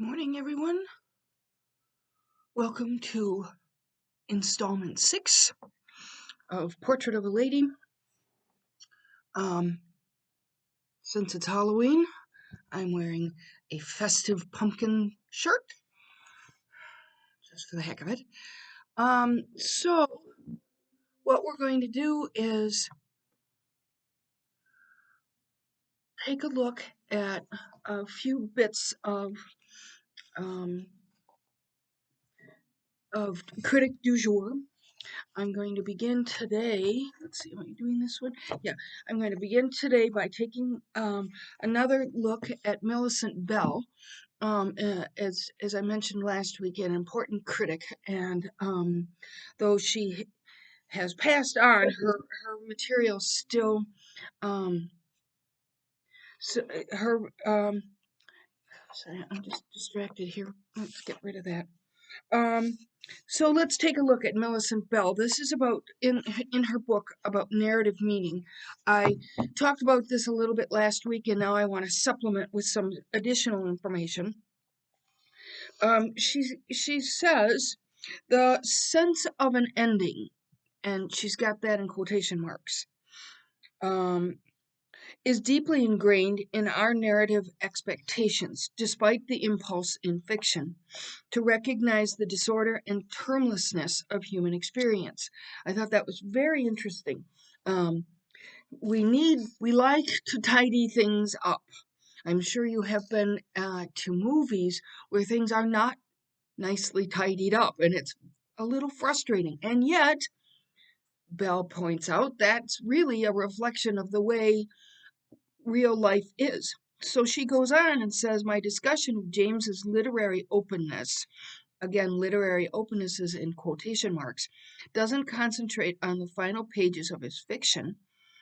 Good morning, everyone. Welcome to installment 6 of Portrait of a Lady. Since it's Halloween, I'm wearing a festive pumpkin shirt, just for the heck of it. So what we're going to do is take a look at a few bits of critic du jour. I'm going to begin today. Let's see, am I doing this one? Yeah, I'm going to begin today by taking another look at Millicent Bell. As I mentioned last week, an important critic, and though she has passed on, her material still so her sorry, I'm just distracted here. Let's get rid of that. Um, so let's take a look at Millicent Bell. This is about in her book about narrative meaning. I talked about this a little bit last week, and now I want to supplement with some additional information. She says the sense of an ending, and she's got that in quotation marks. Is deeply ingrained in our narrative expectations, despite the impulse in fiction to recognize the disorder and termlessness of human experience. I thought that was very interesting. We like to tidy things up. I'm sure you have been to movies where things are not nicely tidied up, and it's a little frustrating. And yet, Bell points out that's really a reflection of the way real life is. So she goes on and says, my discussion of James's literary openness, again, literary openness is in quotation marks, doesn't concentrate on the final pages of his fiction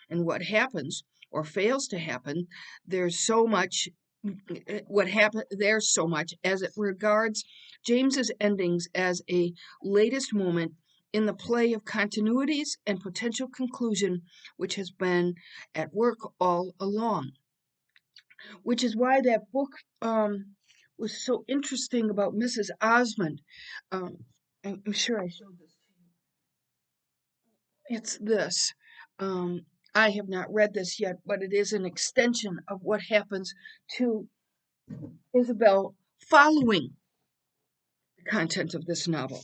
and what happens or fails to happen. There's so much there's so much as it regards James's endings as a latest moment in the play of continuities and potential conclusion which has been at work all along. Which is why that book was so interesting about Mrs. Osmond. I'm sure I showed this to you. It's this. I have not read this yet, but it is an extension of what happens to Isabel following the content of this novel.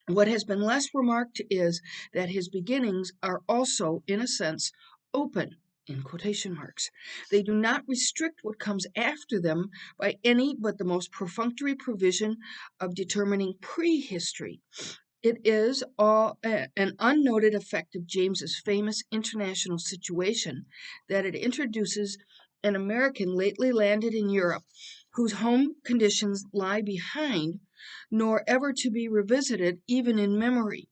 What has been less remarked is that his beginnings are also, in a sense, open, in quotation marks. They do not restrict what comes after them by any but the most perfunctory provision of determining prehistory. It is an unnoted effect of James's famous international situation that it introduces an American lately landed in Europe whose home conditions lie behind, nor ever to be revisited even in memory.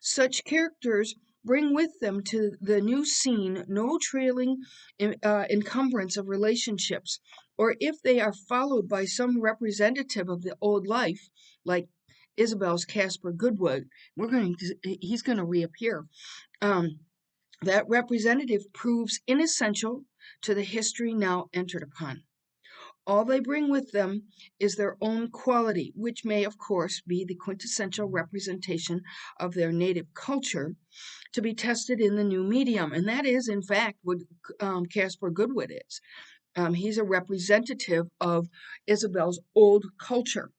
Such characters bring with them to the new scene no trailing encumbrance of relationships, or if they are followed by some representative of the old life, like Isabel's Caspar Goodwood, he's going to reappear. That representative proves inessential to the history now entered upon. All they bring with them is their own quality, which may, of course, be the quintessential representation of their native culture to be tested in the new medium. And that is, in fact, what Caspar Goodwood is. He's a representative of Isabel's old culture.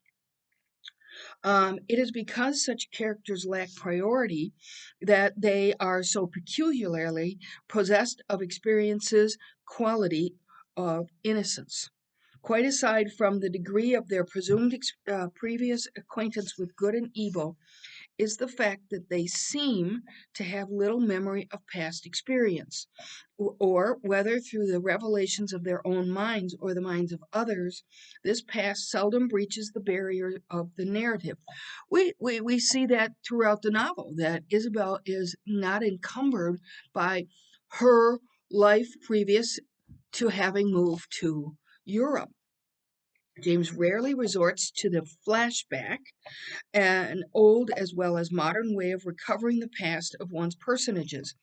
It is because such characters lack priority that they are so peculiarly possessed of experiences, quality of innocence. Quite aside from the degree of their presumed previous acquaintance with good and evil, is the fact that they seem to have little memory of past experience, or whether through the revelations of their own minds or the minds of others, this past seldom breaches the barrier of the narrative. We see that throughout the novel, that Isabel is not encumbered by her life previous to having moved to Europe. James rarely resorts to the flashback, an old as well as modern way of recovering the past of one's personages.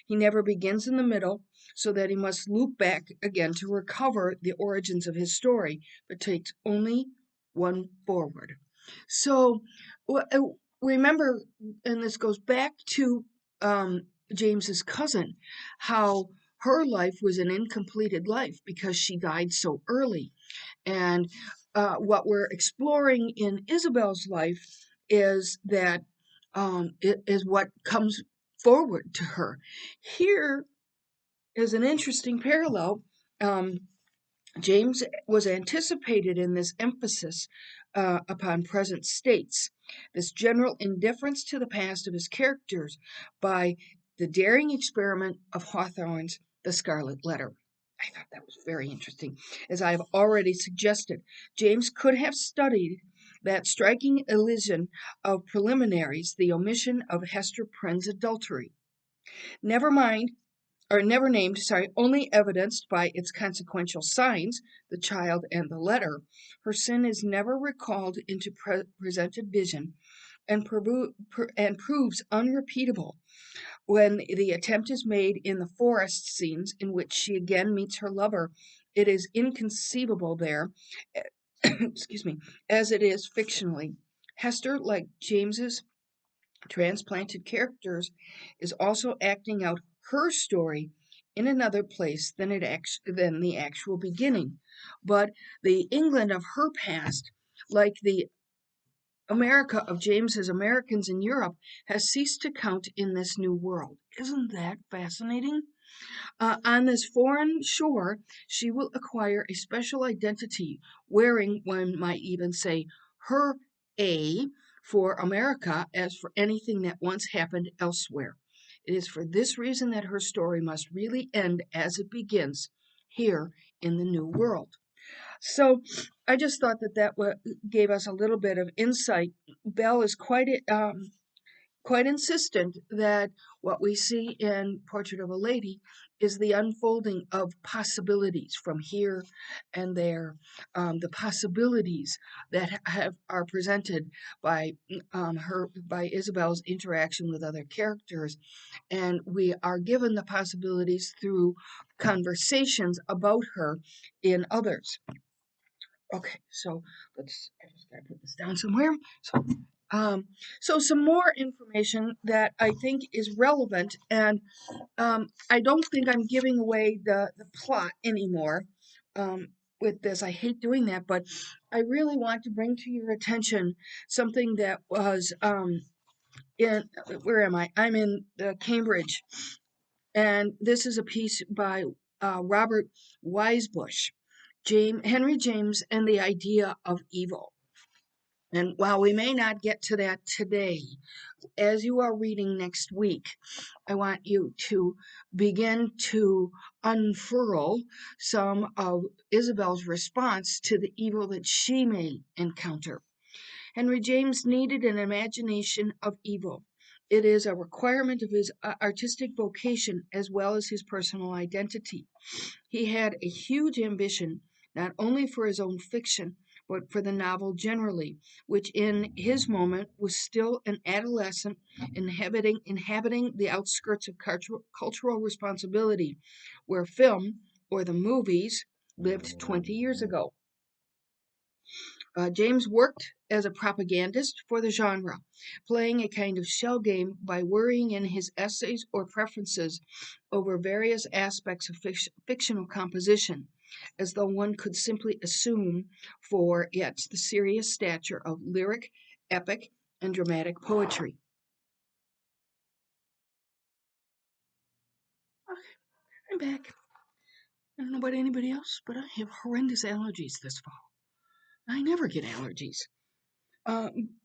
He never begins in the middle, so that he must loop back again to recover the origins of his story, but takes only one forward. So remember, and this goes back to James's cousin, how her life was an incompleted life because she died so early. And what we're exploring in Isabel's life is that it is what comes forward to her. Here is an interesting parallel. Um, James was anticipated in this emphasis upon present states, this general indifference to the past of his characters by the daring experiment of Hawthorne's The Scarlet Letter. I thought that was very interesting. As I have already suggested, James could have studied that striking elision of preliminaries, the omission of Hester Prynne's adultery. Never mind never named, only evidenced by its consequential signs, the child and the letter, her sin is never recalled into presented vision and, and proves unrepeatable when the attempt is made in the forest scenes in which she again meets her lover. It is inconceivable there, excuse me, as it is fictionally. Hester, like James's transplanted characters, is also acting out her story in another place than the actual beginning. But the England of her past, like the America of James's Americans in Europe, has ceased to count in this new world. Isn't that fascinating? On this foreign shore, she will acquire a special identity, wearing, one might even say, her A for America as for anything that once happened elsewhere. It is for this reason that her story must really end as it begins, here in the New World. So I just thought that gave us a little bit of insight. Belle is quite insistent that what we see in Portrait of a Lady is the unfolding of possibilities from here and there, the possibilities that are presented by by Isabel's interaction with other characters, and we are given the possibilities through conversations about her in others. Okay, so I just gotta put this down somewhere. Um, so some more information that I think is relevant, and I don't think I'm giving away the plot anymore with this. I hate doing that, but I really want to bring to your attention something that was in, where am I? I'm in Cambridge, and this is a piece by Robert Wisebush, Henry James and the Idea of Evil. And while we may not get to that today, as you are reading next week, I want you to begin to unfurl some of Isabel's response to the evil that she may encounter. Henry James needed an imagination of evil. It is a requirement of his artistic vocation as well as his personal identity. He had a huge ambition, not only for his own fiction, but for the novel generally, which in his moment was still an adolescent inhabiting the outskirts of cultural responsibility, where film, or the movies, lived 20 years ago. James worked as a propagandist for the genre, playing a kind of shell game by worrying in his essays or preferences over various aspects of fictional composition, as though one could simply assume for it the serious stature of lyric, epic, and dramatic poetry. Okay, I'm back. I don't know about anybody else, but I have horrendous allergies this fall. I never get allergies. Um,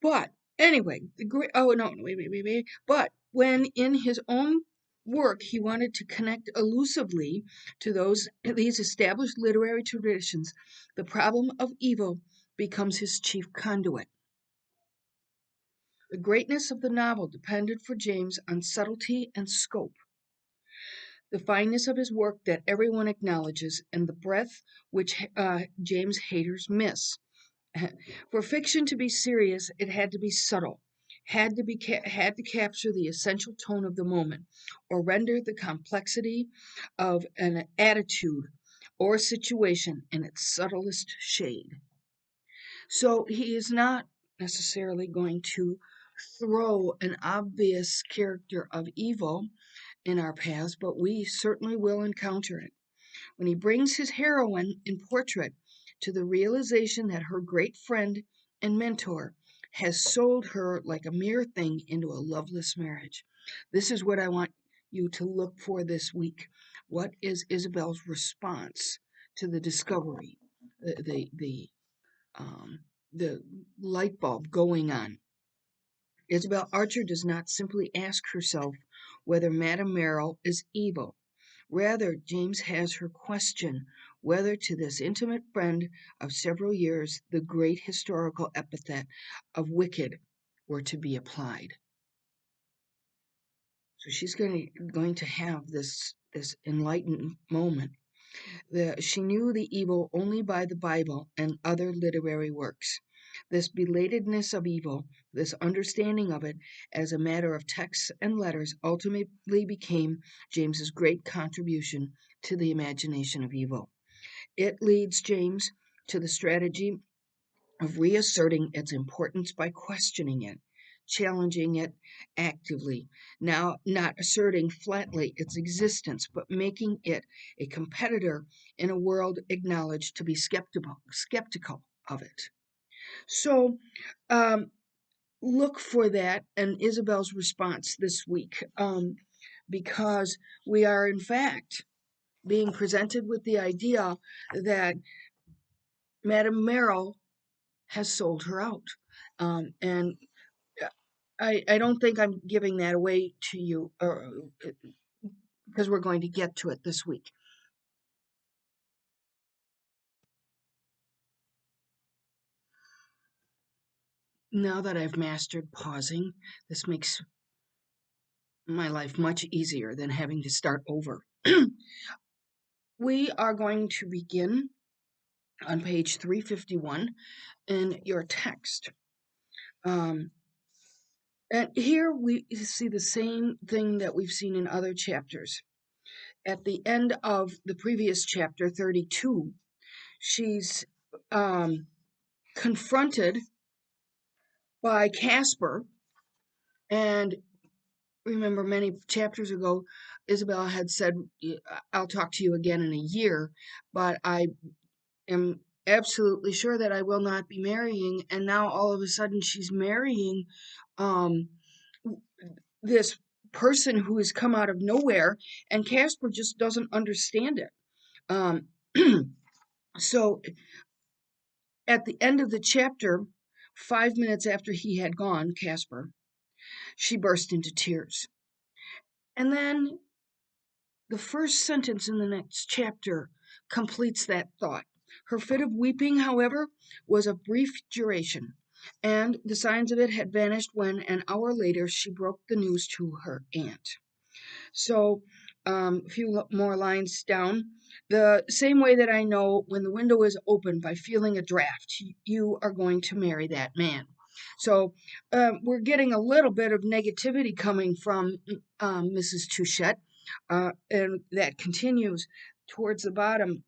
But anyway, the great oh no, wait. But when in his own work he wanted to connect elusively to these established literary traditions, the problem of evil becomes his chief conduit. The greatness of the novel depended for James on subtlety and scope. the fineness of his work that everyone acknowledges, and the breadth which James haters miss. For fiction to be serious, it had to be subtle, had to capture the essential tone of the moment, or render the complexity of an attitude or situation in its subtlest shade. So he is not necessarily going to throw an obvious character of evil in our paths, but we certainly will encounter it. When he brings his heroine in portrait to the realization that her great friend and mentor has sold her like a mere thing into a loveless marriage. This is what I want you to look for this week. What is Isabel's response to the discovery, um, the light bulb going on? Isabel Archer does not simply ask herself whether Madame Merrill is evil. Rather, James has her question whether to this intimate friend of several years the great historical epithet of wicked were to be applied. So she's going to have this enlightened moment. She knew the evil only by the Bible and other literary works. This belatedness of evil, this understanding of it as a matter of texts and letters, ultimately became James's great contribution to the imagination of evil. It leads James to the strategy of reasserting its importance by questioning it, challenging it actively, now not asserting flatly its existence, but making it a competitor in a world acknowledged to be skeptical of it. So um, look for that and Isabel's response this week, because we are in fact being presented with the idea that Madame Merrill has sold her out. And I don't think I'm giving that away to you because we're going to get to it this week. Now that I've mastered pausing, this makes my life much easier than having to start over. We are going to begin on page 351 in your text. Um, and here we see the same thing that we've seen in other chapters. At the end of the previous chapter, 32, she's confronted by Casper. And remember, many chapters ago, Isabel had said, I'll talk to you again in a year, but I am absolutely sure that I will not be marrying. And now all of a sudden, she's marrying um, this person who has come out of nowhere, and Casper just doesn't understand it. Um, so at the end of the chapter, 5 minutes after he had gone, Casper, she burst into tears. And then the first sentence in the next chapter completes that thought. Her fit of weeping, however, was of brief duration, and the signs of it had vanished when, an hour later, she broke the news to her aunt. So, a few more lines down. The same way that I know when the window is open by feeling a draft, you are going to marry that man. So, we're getting a little bit of negativity coming from Mrs. Touchette, and that continues towards the bottom.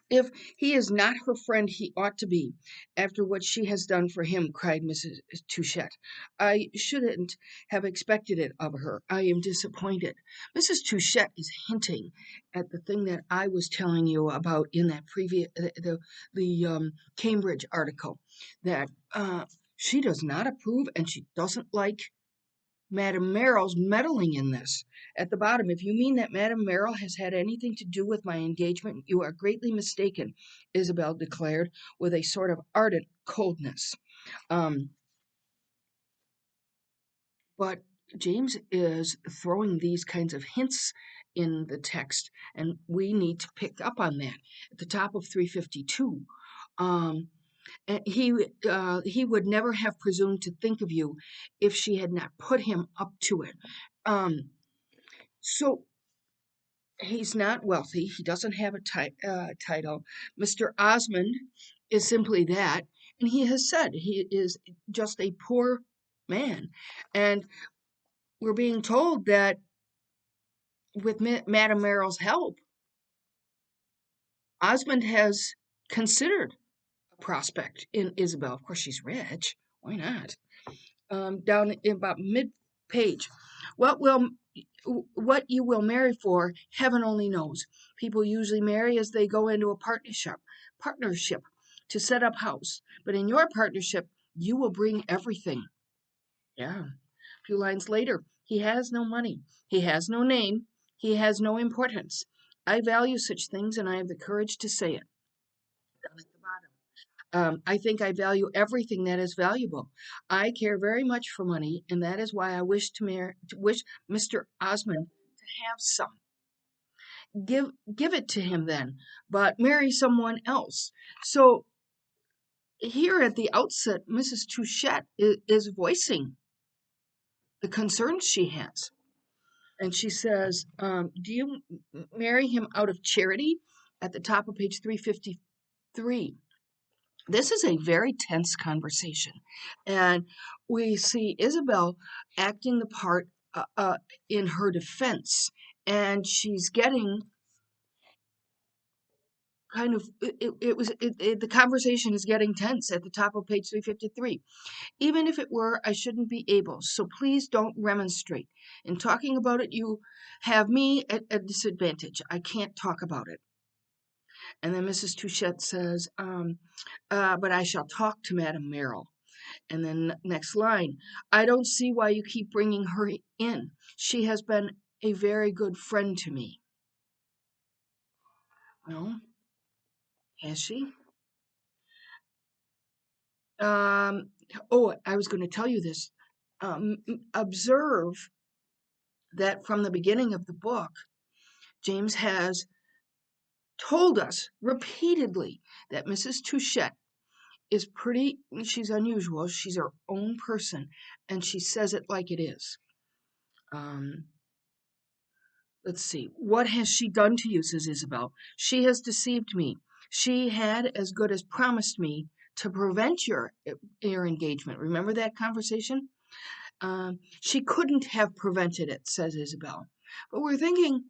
If he is not her friend, he ought to be, after what she has done for him, cried Mrs. Touchette. I shouldn't have expected it of her. I am disappointed. Mrs. Touchette is hinting at the thing that I was telling you about in that previous the Cambridge article, that she does not approve and she doesn't like Madame Merrill's meddling in this. At the bottom, if you mean that Madame Merrill has had anything to do with my engagement, you are greatly mistaken, Isabel declared with a sort of ardent coldness. Um, but James is throwing these kinds of hints in the text, and we need to pick up on that. At the top of 352, um, and he would never have presumed to think of you if she had not put him up to it. Um, so He's not wealthy. He doesn't have a title. Mr. Osmond is simply that. And he has said he is just a poor man. And we're being told that with Madame Merrill's help, Osmond has considered a prospect in Isabel. Of course, she's rich. Why not? Down in about mid-page. What will what you will marry for, heaven only knows. People usually marry as they go into a partnership to set up house. But in your partnership, you will bring everything. Yeah. A few lines later, he has no money. He has no name. He has no importance. I value such things and I have the courage to say it. Down at the bottom. I think I value everything that is valuable. I care very much for money, and that is why I wish wish Mr. Osmond to have some. Give it to him then, but marry someone else. So here at the outset, Mrs. Touchette is voicing the concerns she has. And she says, do you marry him out of charity? At the top of page 353. This is a very tense conversation. And we see Isabel acting the part in her defense. And she's getting kind of, the conversation is getting tense at the top of page 353. Even if it were, I shouldn't be able. So please don't remonstrate. In talking about it, you have me at a disadvantage. I can't talk about it. And then Mrs. Touchette says, but I shall talk to Madame Merrill. And then next line, I don't see why you keep bringing her in. She has been a very good friend to me. Well, has she? Um, oh, I was going to tell you this. Observe that from the beginning of the book, James has told us repeatedly that Mrs. Touchette is she's unusual. She's her own person, and she says it like it is. Um, let's see. What has she done to you, says Isabel. She has deceived me. She had as good as promised me to prevent your engagement. Remember that conversation? She couldn't have prevented it, says Isabel. But we're thinking,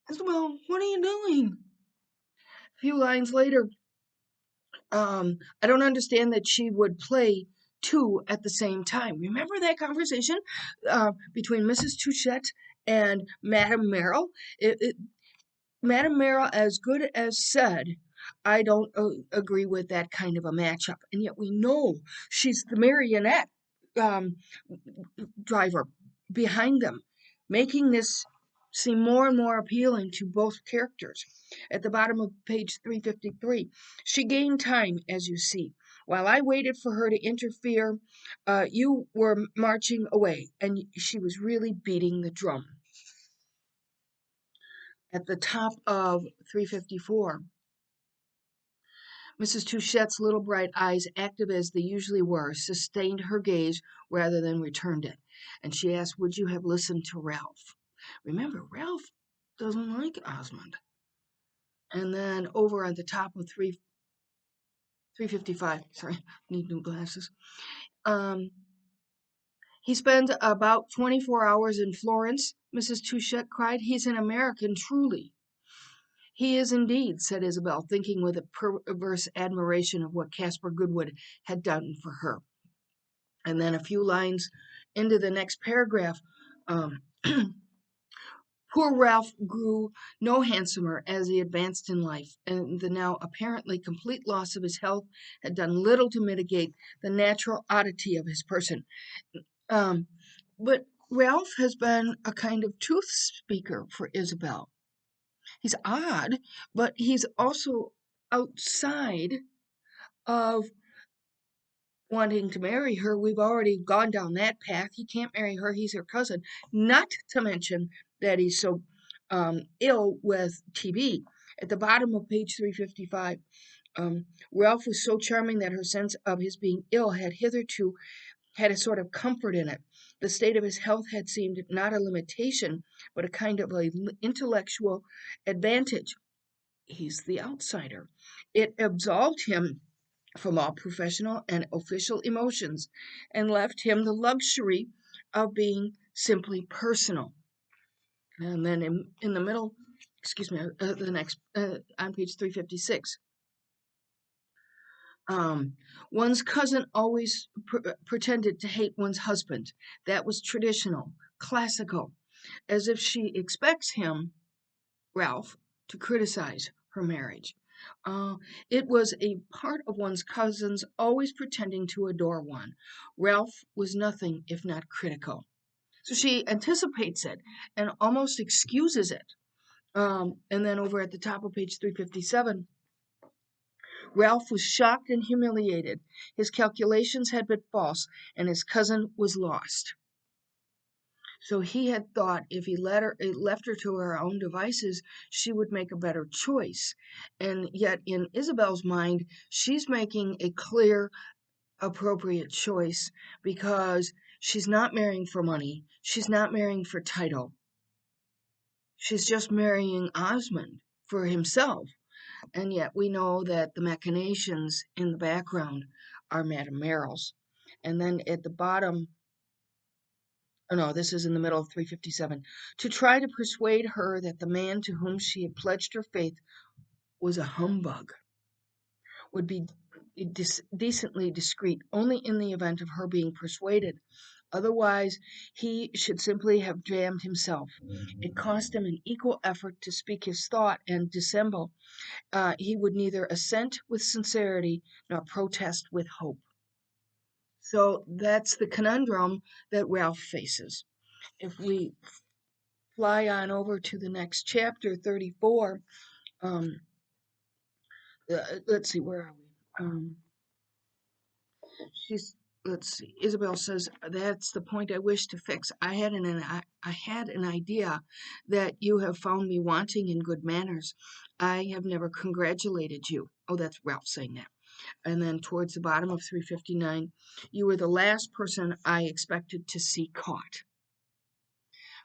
Isabel, what are you doing? A few lines later, I don't understand that she would play two at the same time. Remember that conversation between Mrs. Touchette and Madame Merrill? Madame Merrill, as good as said, I don't agree with that kind of a matchup. And yet we know she's the marionette um, driver behind them, making this seem more and more appealing to both characters. At the bottom of page 353, she gained time, as you see. While I waited for her to interfere, you were marching away, and she was really beating the drum. At the top of 354, Mrs. Touchette's little bright eyes, active as they usually were, sustained her gaze rather than returned it, and she asked, would you have listened to Ralph? Remember, Ralph doesn't like Osmond. And then over on the top of 355, sorry, need new glasses. He spent about 24 hours in Florence, Mrs. Touchette cried. He's an American, truly. He is indeed, said Isabel, thinking with a perverse admiration of what Caspar Goodwood had done for her. And then a few lines into the next paragraph, poor Ralph grew no handsomer as he advanced in life, and the now apparently complete loss of his health had done little to mitigate the natural oddity of his person. But Ralph has been a kind of truth speaker for Isabel. He's odd, but he's also outside of wanting to marry her. We've already gone down that path. He can't marry her. He's her cousin. Not to mention that he's so ill with TB. At the bottom of page 355, Ralph was so charming that her sense of his being ill had hitherto had a sort of comfort in it. The state of his health had seemed not a limitation, but a kind of intellectual advantage. He's the outsider. It absolved him from all professional and official emotions and left him the luxury of being simply personal. And then in the middle, excuse me, the next, on page 356, um, one's cousin always pretended to hate one's husband. That was traditional, classical, as if she expects him, Ralph, to criticize her marriage. Uh, it was a part of one's cousins always pretending to adore one. Ralph was nothing if not critical. So she anticipates it and almost excuses it. And then over at the top of page 357, Ralph was shocked and humiliated. His calculations had been false, and his cousin was lost. So he had thought if he left her to her own devices, she would make a better choice. And yet, in Isabel's mind, she's making a clear, appropriate choice because she's not marrying for money. She's not marrying for title. She's just marrying Osmond for himself. And yet we know that the machinations in the background are Madame Merrill's. And then at the bottom, oh no, this is in the middle of 357, to try to persuade her that the man to whom she had pledged her faith was a humbug would be decently discreet only in the event of her being persuaded. Otherwise, he should simply have damned himself. It cost him an equal effort to speak his thought and dissemble. He would neither assent with sincerity nor protest with hope. So that's the conundrum that Ralph faces. If we fly on over to the next chapter, 34, um, let's see, where are we? She's let's see. Isabel says that's the point I wish to fix. I had an idea that you have found me wanting in good manners. I have never congratulated you. Oh, that's Ralph saying that. And then towards the bottom of 359, you were the last person I expected to see caught.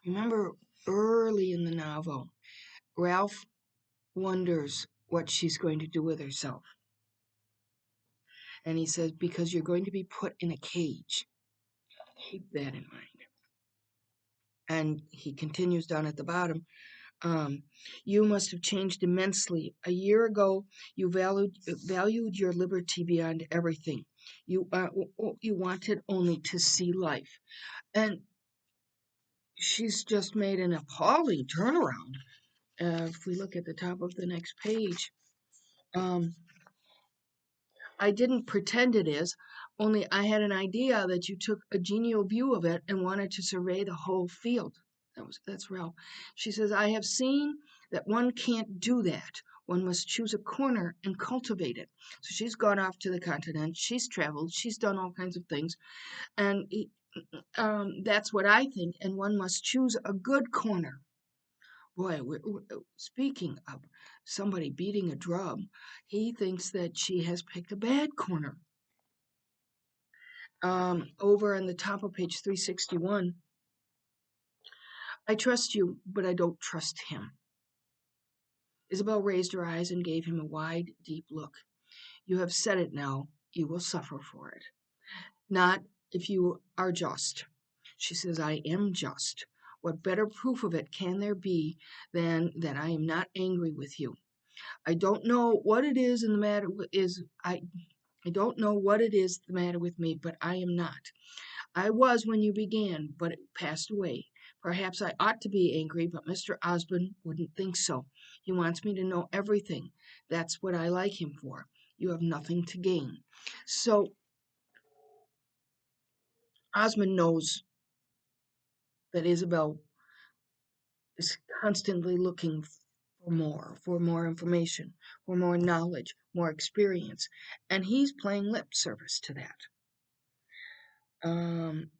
Remember early in the novel, Ralph wonders what she's going to do with herself. And he says, because you're going to be put in a cage. Keep that in mind. And he continues down at the bottom. You must have changed immensely. A year ago, you valued your liberty beyond everything. You wanted only to see life. And she's just made an appalling turnaround. If we look at the top of the next page, um, I didn't pretend it is, only I had an idea that you took a genial view of it and wanted to survey the whole field. That's Ralph. She says, I have seen that one can't do that. One must choose a corner and cultivate it. So she's gone off to the continent. She's traveled. She's done all kinds of things. And that's what I think. And one must choose a good corner. Boy, speaking of somebody beating a drum, he thinks that she has picked a bad corner. Over on the top of page 361, I trust you, but I don't trust him. Isabel raised her eyes and gave him a wide, deep look. You have said it now. You will suffer for it. Not if you are just. She says, I am just. What better proof of it can there be than that I am not angry with you? I don't know what it is in the matter is I don't know what it is the matter with me, but I am not. I was when you began, but it passed away. Perhaps I ought to be angry, but Mr. Osborne wouldn't think so. He wants me to know everything. That's what I like him for. You have nothing to gain. So Osmond knows that Isabel is constantly looking for more information, for more knowledge, more experience, and he's playing lip service to that. Um,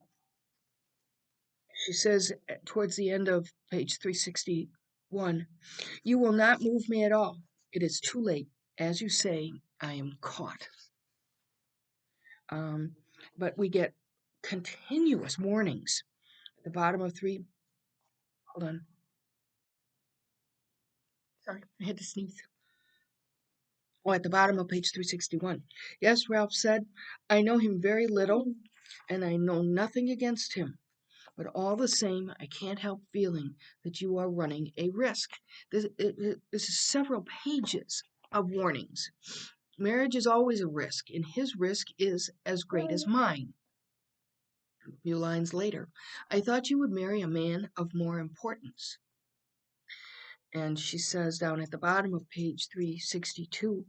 she says towards the end of page 361, you will not move me at all. It is too late. As you say, I am caught. But we get continuous warnings. At the bottom of hold on. Sorry, I had to sneeze. Oh, at the bottom of page 361. Yes, Ralph said, I know him very little, and I know nothing against him. But all the same, I can't help feeling that you are running a risk. This is several pages of warnings. Marriage is always a risk, and his risk is as great as mine. A few lines later, I thought you would marry a man of more importance. And she says down at the bottom of page 362,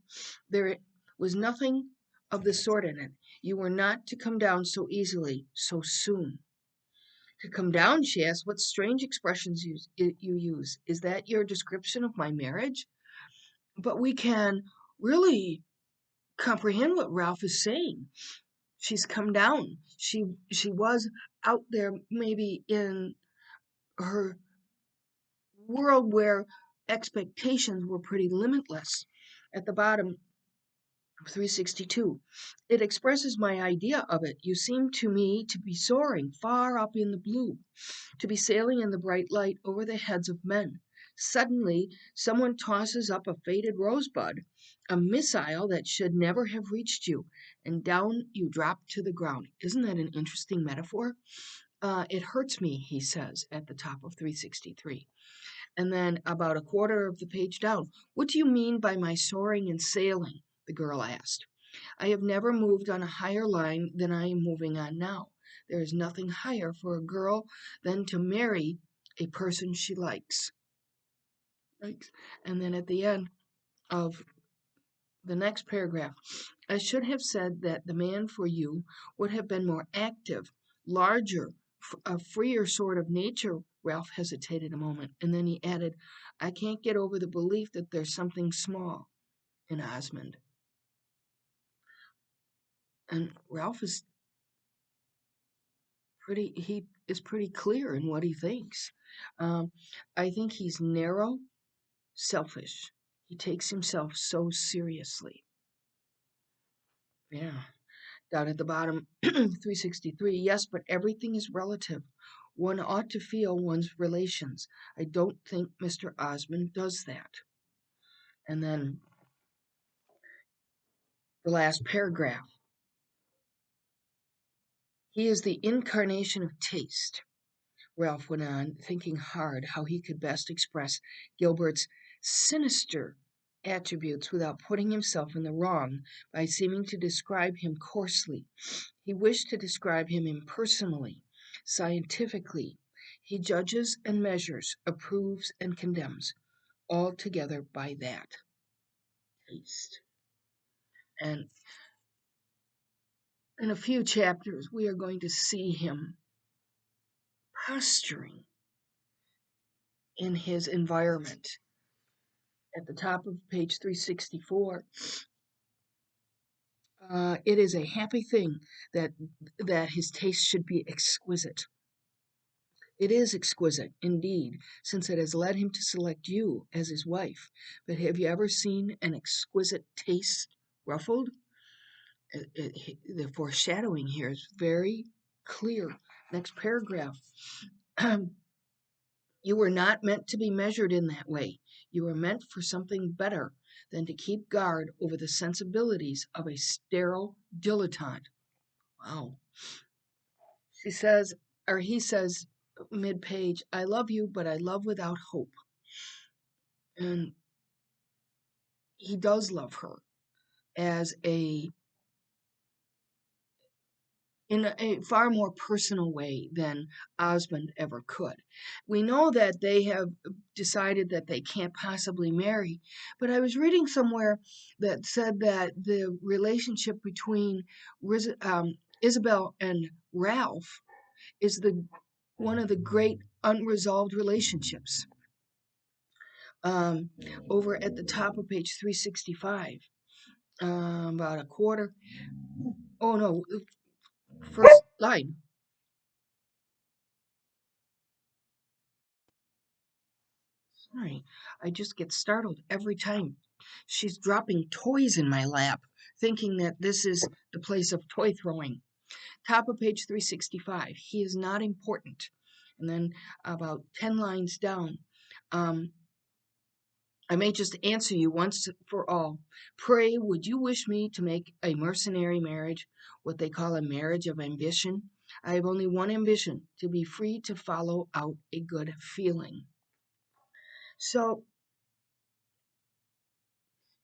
there was nothing of the sort in it. You were not to come down so easily, so soon. To come down, she asked, what strange expressions you use. Is that your description of my marriage? But we can really comprehend what Ralph is saying. She's come down. She was out there maybe in her world where expectations were pretty limitless. At the bottom of 362, it expresses my idea of it. You seem to me to be soaring far up in the blue, to be sailing in the bright light over the heads of men. Suddenly, someone tosses up a faded rosebud, a missile that should never have reached you, and down you drop to the ground. Isn't that an interesting metaphor? It hurts me, he says at the top of 363. And then about a quarter of the page down, what do you mean by my soaring and sailing? The girl asked. I have never moved on a higher line than I am moving on now. There is nothing higher for a girl than to marry a person she likes. And then at the end of the next paragraph, I should have said that the man for you would have been more active, larger, a freer sort of nature. Ralph hesitated a moment, and then he added, I can't get over the belief that there's something small in Osmond. And Ralph is pretty clear in what he thinks. I think he's narrow, selfish. He takes himself so seriously. Yeah. Down at the bottom, 363. Yes, but everything is relative. One ought to feel one's relations. I don't think Mr. Osmond does that. And then the last paragraph. He is the incarnation of taste. Ralph went on, thinking hard how he could best express Gilbert's sinister attributes without putting himself in the wrong by seeming to describe him coarsely. He wished to describe him impersonally, scientifically. He judges and measures, approves and condemns, all together by that taste. And in a few chapters, we are going to see him posturing in his environment. At the top of page 364, it is a happy thing that his taste should be exquisite. It is exquisite, indeed, since it has led him to select you as his wife. But have you ever seen an exquisite taste ruffled? The foreshadowing here is very clear. Next paragraph. You were not meant to be measured in that way. You were meant for something better than to keep guard over the sensibilities of a sterile dilettante. Wow. She says, or he says, mid-page, I love you, but I love without hope. And he does love her as in a far more personal way than Osmond ever could. We know that they have decided that they can't possibly marry, but I was reading somewhere that said that the relationship between Isabel and Ralph is one of the great unresolved relationships. Over at the top of page 365, about a quarter. Oh no, first line. Sorry, I just get startled every time. She's dropping toys in my lap, thinking that this is the place of toy throwing. Top of page 365. He is not important. And then about 10 lines down, I may just answer you once for all. Pray, would you wish me to make a mercenary marriage, what they call a marriage of ambition? I have only one ambition, to be free to follow out a good feeling. So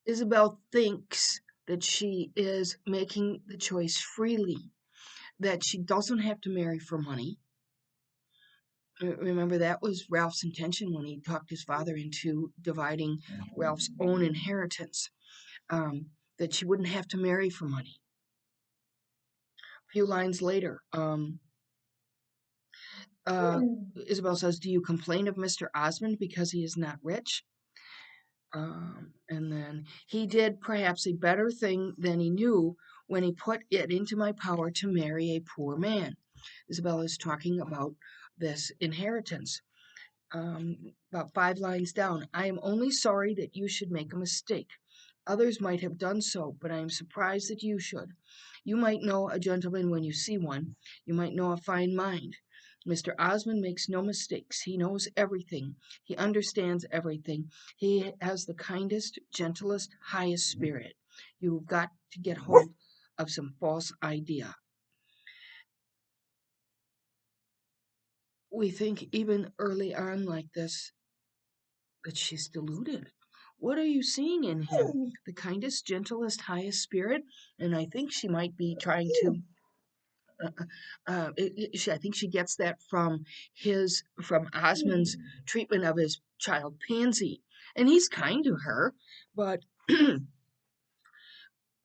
Isabel thinks that she is making the choice freely, that she doesn't have to marry for money. Remember, that was Ralph's intention when he talked his father into dividing Ralph's own inheritance, that she wouldn't have to marry for money. A few lines later, Isabel says, do you complain of Mr. Osmond because he is not rich? And then he did perhaps a better thing than he knew when he put it into my power to marry a poor man. Isabel is talking about this inheritance. About 5 lines down. I am only sorry that you should make a mistake. Others might have done so, but I am surprised that you should. You might know a gentleman when you see one. You might know a fine mind. Mr. Osmond makes no mistakes. He knows everything. He understands everything. He has the kindest, gentlest, highest spirit. You've got to get hold of some false idea. We think even early on like this that she's deluded. What are you seeing in him? The kindest, gentlest, highest spirit? And I think she might be trying to I think she gets that from Osmond's treatment of his child Pansy, and he's kind to her, but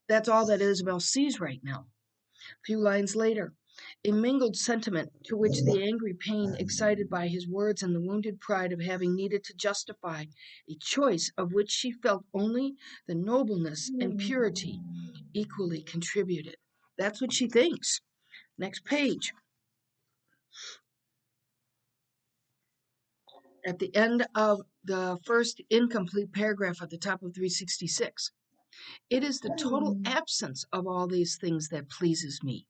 that's all that Isabel sees right now. A few lines later, a mingled sentiment to which the angry pain excited by his words and the wounded pride of having needed to justify a choice of which she felt only the nobleness and purity equally contributed. That's what she thinks. Next page. At the end of the first incomplete paragraph at the top of 366. It is the total absence of all these things that pleases me.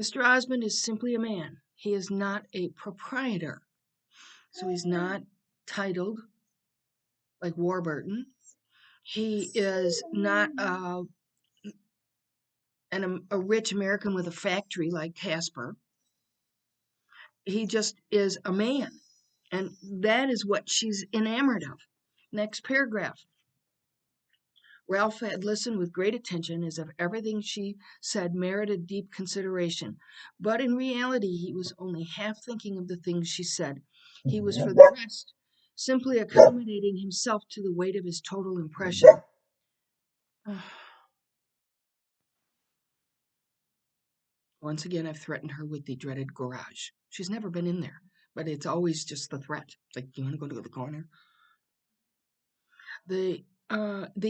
Mr. Osmond is simply a man. He is not a proprietor. So he's not titled like Warburton. He is not a rich American with a factory like Casper. He just is a man. And that is what she's enamored of. Next paragraph. Ralph had listened with great attention, as if everything she said merited deep consideration. But in reality, he was only half thinking of the things she said. He was, for the rest, simply accommodating himself to the weight of his total impression. Once again, I've threatened her with the dreaded garage. She's never been in there, but it's always just the threat. Like, do you want to go to the corner? The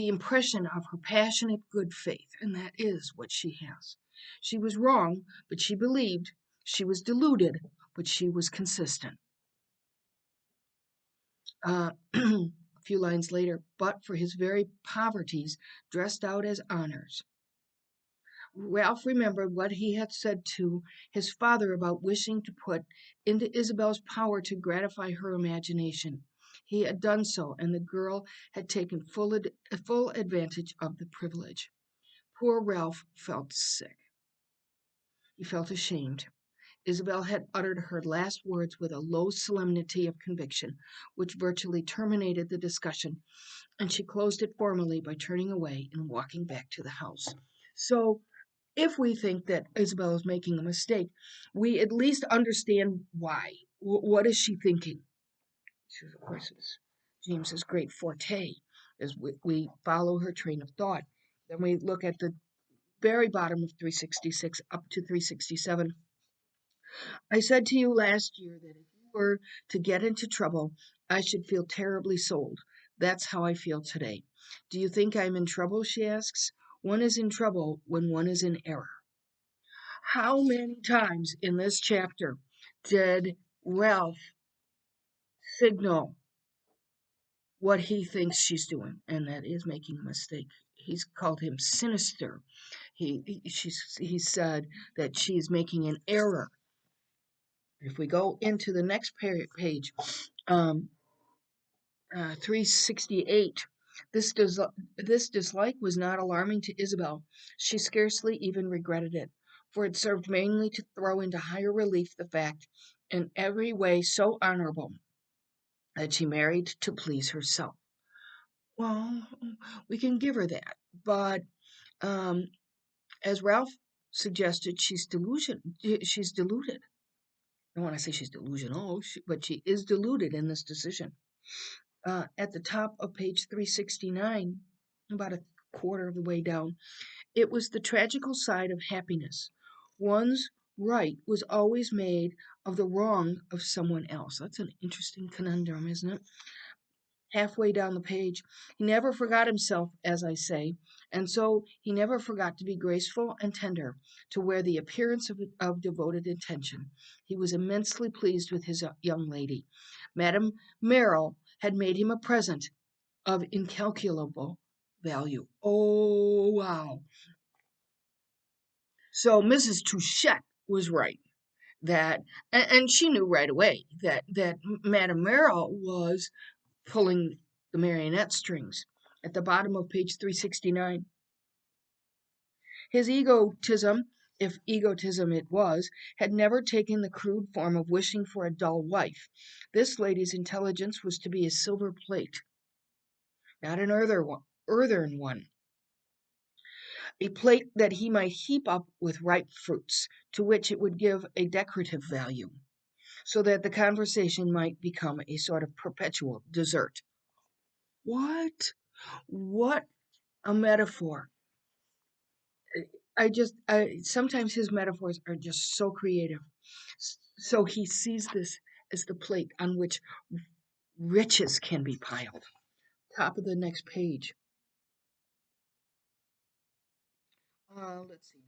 impression of her passionate good faith, and that is what she has. She was wrong, but she believed. She was deluded, but she was consistent. A few lines later, but for his very poverties, dressed out as honors. Ralph remembered what he had said to his father about wishing to put into Isabel's power to gratify her imagination. He had done so, and the girl had taken full advantage of the privilege. Poor Ralph felt sick. He felt ashamed. Isabel had uttered her last words with a low solemnity of conviction, which virtually terminated the discussion, and she closed it formally by turning away and walking back to the house. So, if we think that Isabel is making a mistake, we at least understand why. What is she thinking? Which, of course, is James's great forte, is we follow her train of thought. Then we look at the very bottom of 366 up to 367. I said to you last year that if you were to get into trouble, I should feel terribly sold. That's how I feel today. Do you think I'm in trouble? She asks. One is in trouble when one is in error. How many times in this chapter did Ralph signal what he thinks she's doing, and that is making a mistake. He's called him sinister. He said that she's making an error. If we go into the next page, um, 368, this dislike was not alarming to Isabel. She scarcely even regretted it, for it served mainly to throw into higher relief the fact, in every way so honorable, that she married to please herself. Well, we can give her that, but um, as Ralph suggested, she's deluded. I don't want to say she's delusional, but she is deluded in this decision. At the top of page 369, about a quarter of the way down, it was the tragical side of happiness. One's right was always made of the wrong of someone else. That's an interesting conundrum, isn't it? Halfway down the page, he never forgot himself, as I say, and so he never forgot to be graceful and tender, to wear the appearance of devoted intention. He was immensely pleased with his young lady. Madame Merrill had made him a present of incalculable value. Oh, wow. So Mrs. Touchette was right that, and she knew right away that Madame Merrill was pulling the marionette strings. At the bottom of page 369, his egotism, if egotism it was, had never taken the crude form of wishing for a dull wife. This lady's intelligence was to be a silver plate, not an earthen one, a plate that he might heap up with ripe fruits, to which it would give a decorative value, so that the conversation might become a sort of perpetual dessert. What? What a metaphor. Sometimes his metaphors are just so creative. So he sees this as the plate on which riches can be piled. Top of the next page. Let's see.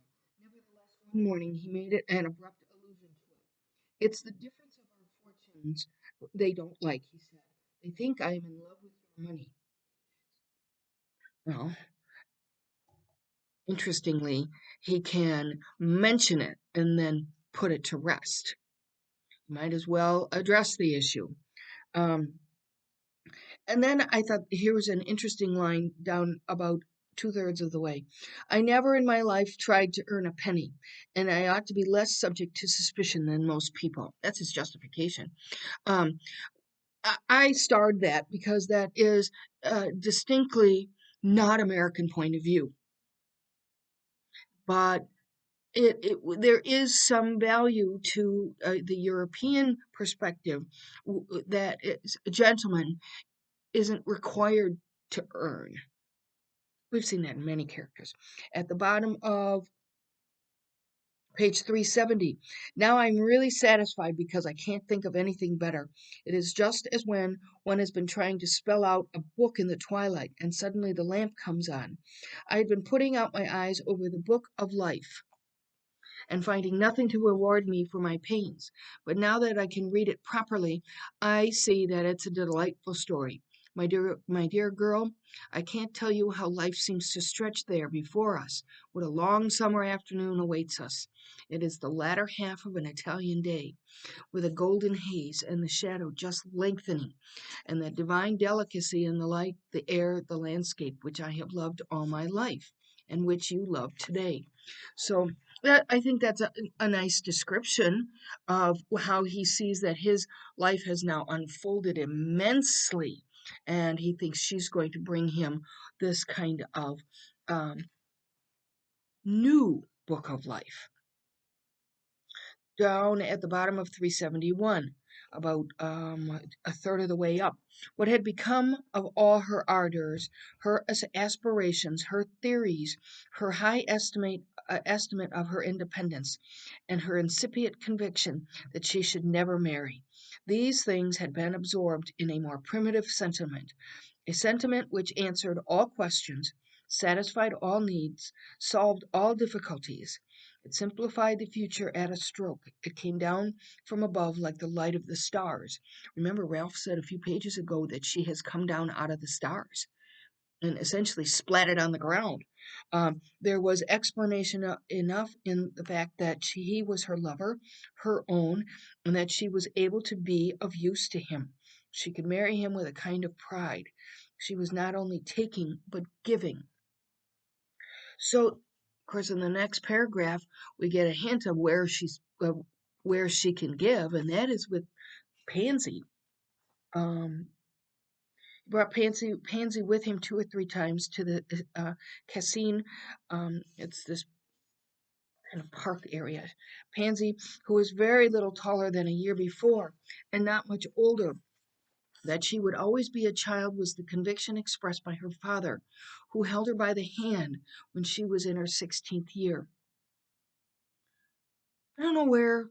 Nevertheless, one morning he made it an abrupt allusion to it. It's the difference of our fortunes they don't like, he said. They think I am in love with your money. Well, interestingly, he can mention it and then put it to rest. Might as well address the issue. Um, and then I thought here was an interesting line down about two-thirds of the way. I never in my life tried to earn a penny, and I ought to be less subject to suspicion than most people. That's his justification. Um, I starred that because that is distinctly not American point of view, but there is some value to the European perspective that a gentleman isn't required to earn. We've seen that in many characters. At the bottom of page 370, now I'm really satisfied because I can't think of anything better. It is just as when one has been trying to spell out a book in the twilight and suddenly the lamp comes on. I had been putting out my eyes over the book of life and finding nothing to reward me for my pains. But now that I can read it properly, I see that it's a delightful story. My dear girl, I can't tell you how life seems to stretch there before us. What a long summer afternoon awaits us. It is the latter half of an Italian day, with a golden haze and the shadow just lengthening, and that divine delicacy in the light, the air, the landscape, which I have loved all my life, and which you love today. So I think that's a nice description of how he sees that his life has now unfolded immensely, and he thinks she's going to bring him this kind of um, new book of life. Down at the bottom of 371, about a third of the way up. What had become of all her ardors, her aspirations, her theories, her high estimate of her independence, and her incipient conviction that she should never marry? These things had been absorbed in a more primitive sentiment, a sentiment which answered all questions, satisfied all needs, solved all difficulties. It simplified the future at a stroke. It came down from above like the light of the stars. Remember, Ralph said a few pages ago that she has come down out of the stars and essentially splatted on the ground. There was explanation enough in the fact that he was her lover, her own, and that she was able to be of use to him. She could marry him with a kind of pride. She was not only taking, but giving. So, of course, in the next paragraph, we get a hint of where she can give, and that is with Pansy. He brought Pansy with him 2 or 3 times to the Cassine. It's this kind of park area. Pansy, who was very little taller than a year before and not much older, that she would always be a child was the conviction expressed by her father, who held her by the hand when she was in her 16th year. I don't know where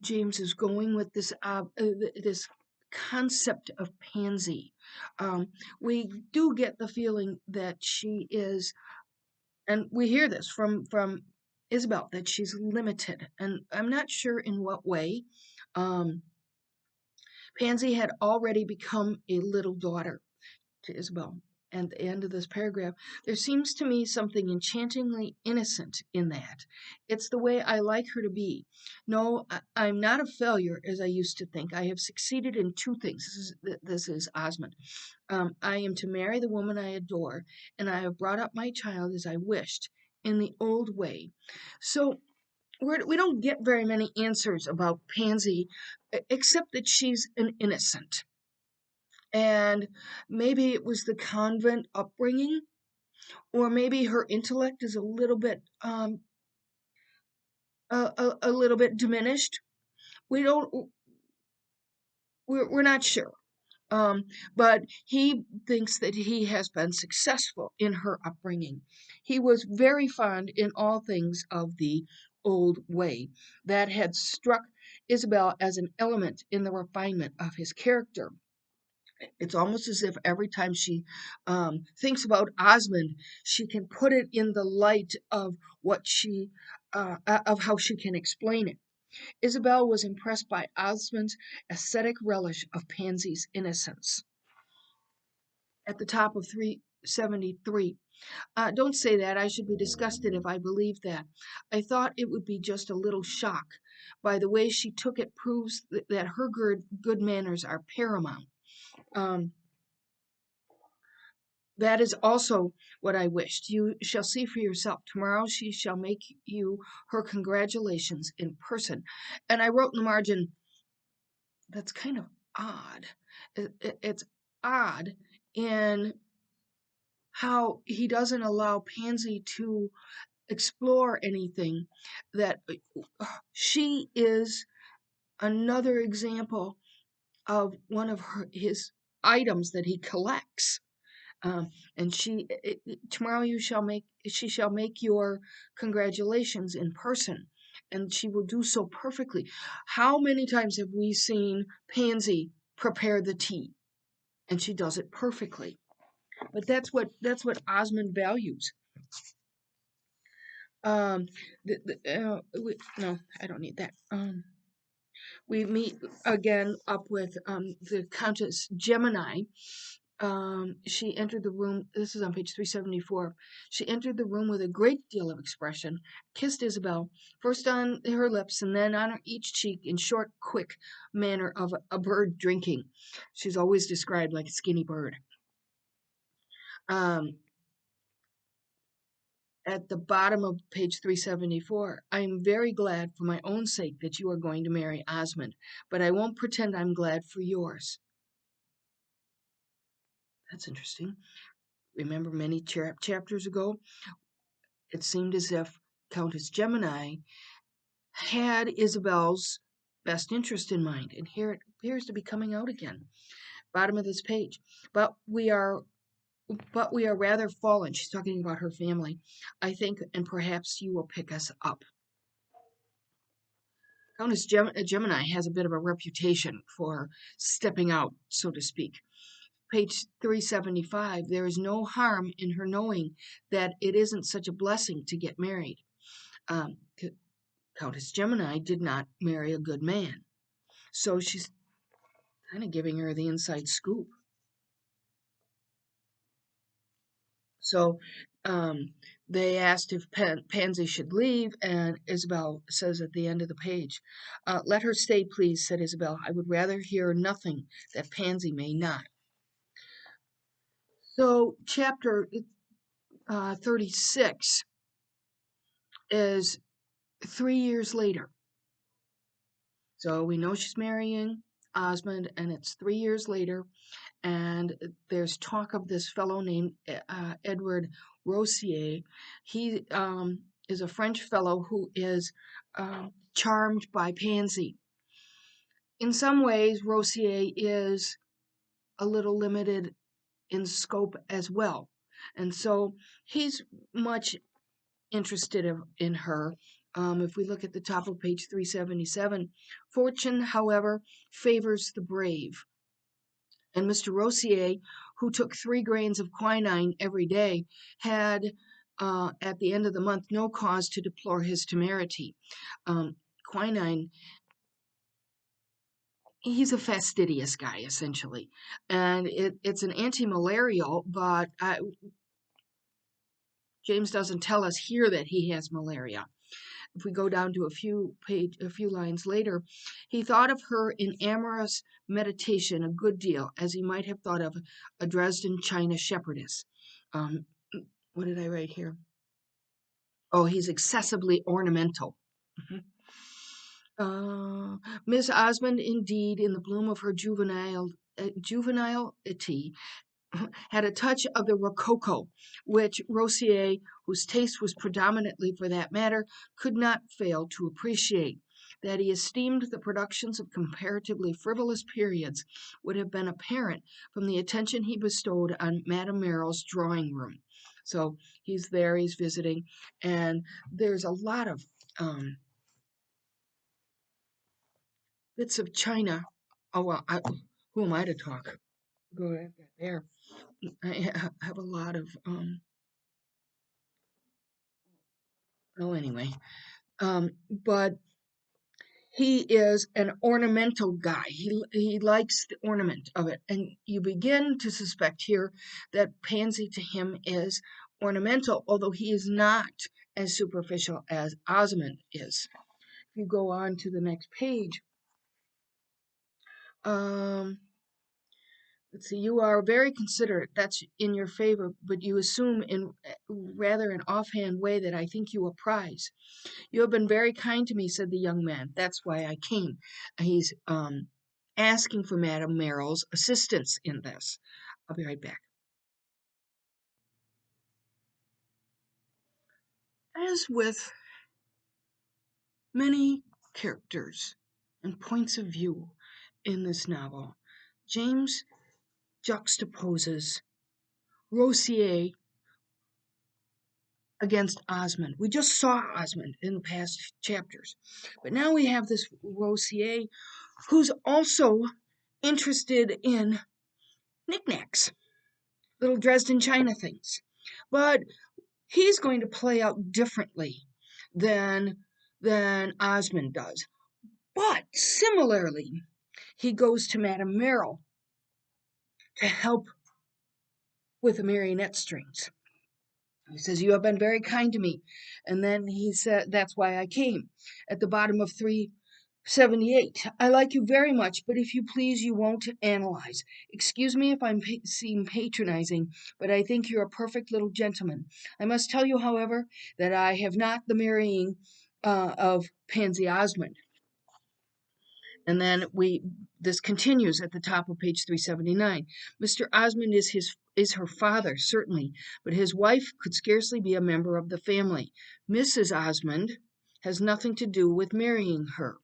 James is going with this concept of Pansy. We do get the feeling that she is, and we hear this from Isabel, that she's limited, and I'm not sure in what way. Um, Pansy had already become a little daughter to Isabel. And at the end of this paragraph, there seems to me something enchantingly innocent in that. It's the way I like her to be. No, I'm not a failure as I used to think. I have succeeded in 2 things. This is Osmond. I am to marry the woman I adore, and I have brought up my child as I wished, in the old way. So we don't get very many answers about Pansy, except that she's an innocent. And maybe it was the convent upbringing, or maybe her intellect is a little bit a little bit diminished. We don't we're not sure. But he thinks that he has been successful in her upbringing. He was very fond in all things of the old way that had struck Isabel as an element in the refinement of his character. It's almost as if every time she thinks about Osmond, she can put it in the light of of how she can explain it. Isabel was impressed by Osmond's ascetic relish of Pansy's innocence. At the top of 373. Don't say that. I should be disgusted if I believed that. I thought it would be just a little shock. By the way she took it proves that her good manners are paramount. Um, That is also what I wished. You shall see for yourself. Tomorrow she shall make you her congratulations in person. And I wrote in the margin, that's kind of odd. It's odd in how he doesn't allow Pansy to explore anything, that she is another example of one of his items that he collects. And tomorrow she shall make your congratulations in person, and she will do so perfectly. How many times have we seen Pansy prepare the tea, and she does it perfectly? But that's what Osmond values. No, I don't need that. We meet again up with the Countess Gemini. She entered the room. This is on page 374. She entered the room with a great deal of expression, kissed Isabel, first on her lips and then on each cheek in short, quick manner of a bird drinking. She's always described like a skinny bird. Um, at the bottom of page 374, I am very glad for my own sake that you are going to marry Osmond, but I won't pretend I'm glad for yours. That's interesting. Remember many chapters ago, it seemed as if Countess Gemini had Isabel's best interest in mind, and here it appears to be coming out again. Bottom of this page. But we are rather fallen. She's talking about her family, I think, and perhaps you will pick us up. Countess Gemini has a bit of a reputation for stepping out, so to speak. Page 375, there is no harm in her knowing that it isn't such a blessing to get married. Um, Countess Gemini did not marry a good man. So she's kind of giving her the inside scoop. So um, they asked if Pansy should leave, and Isabel says at the end of the page, "Let her stay, please," said Isabel. "I would rather hear nothing that Pansy may not." So chapter 36 is 3 years later. So we know she's marrying Osmond, and it's 3 years later, and there's talk of this fellow named Edward Rossier. He is a French fellow who is charmed by Pansy. In some ways, Rossier is a little limited in scope as well, and so he's much interested in her. If we look at the top of page 377, fortune, however, favors the brave. And Mr. Rossier, who took 3 grains of quinine every day, had at the end of the month no cause to deplore his temerity. Quinine, he's a fastidious guy, essentially. And it's an anti-malarial, but James doesn't tell us here that he has malaria. If we go down to a few lines later, he thought of her in amorous meditation a good deal, as he might have thought of a Dresden china shepherdess. Um, what did I write here? Oh, he's excessively ornamental. Miss Osmond, indeed, in the bloom of her juvenility, had a touch of the rococo, which Rossier, whose taste was predominantly for that matter, could not fail to appreciate. That he esteemed the productions of comparatively frivolous periods would have been apparent from the attention he bestowed on Madame Merrill's drawing room. So he's there, he's visiting, and there's a lot of bits of china. Oh, well, who am I to talk? Go ahead there. I have a lot of well, anyway, but he is an ornamental guy. He likes the ornament of it, and you begin to suspect here that Pansy to him is ornamental, although he is not as superficial as Osmond is. If you go on to the next page, let's see. You are very considerate. That's in your favor, but you assume in rather an offhand way that I think you a prize. "You have been very kind to me," said the young man. "That's why I came." He's asking for Madame Merrill's assistance in this. I'll be right back. As with many characters and points of view in this novel, James juxtaposes Rossier against Osmond. We just saw Osmond in the past chapters, but now we have this Rossier who's also interested in knickknacks, little Dresden china things. But he's going to play out differently than Osmond does. But similarly, he goes to Madame Merrill to help with the marionette strings. He says, "You have been very kind to me." And then he said, "That's why I came." At the bottom of 378, "I like you very much, but if you please, you won't analyze. Excuse me if I seem patronizing, but I think you're a perfect little gentleman. I must tell you, however, that I have not the marrying of Pansy Osmond." And then this continues at the top of page 379. "Mr. Osmond is her father, certainly, but his wife could scarcely be a member of the family. Mrs. Osmond has nothing to do with marrying her."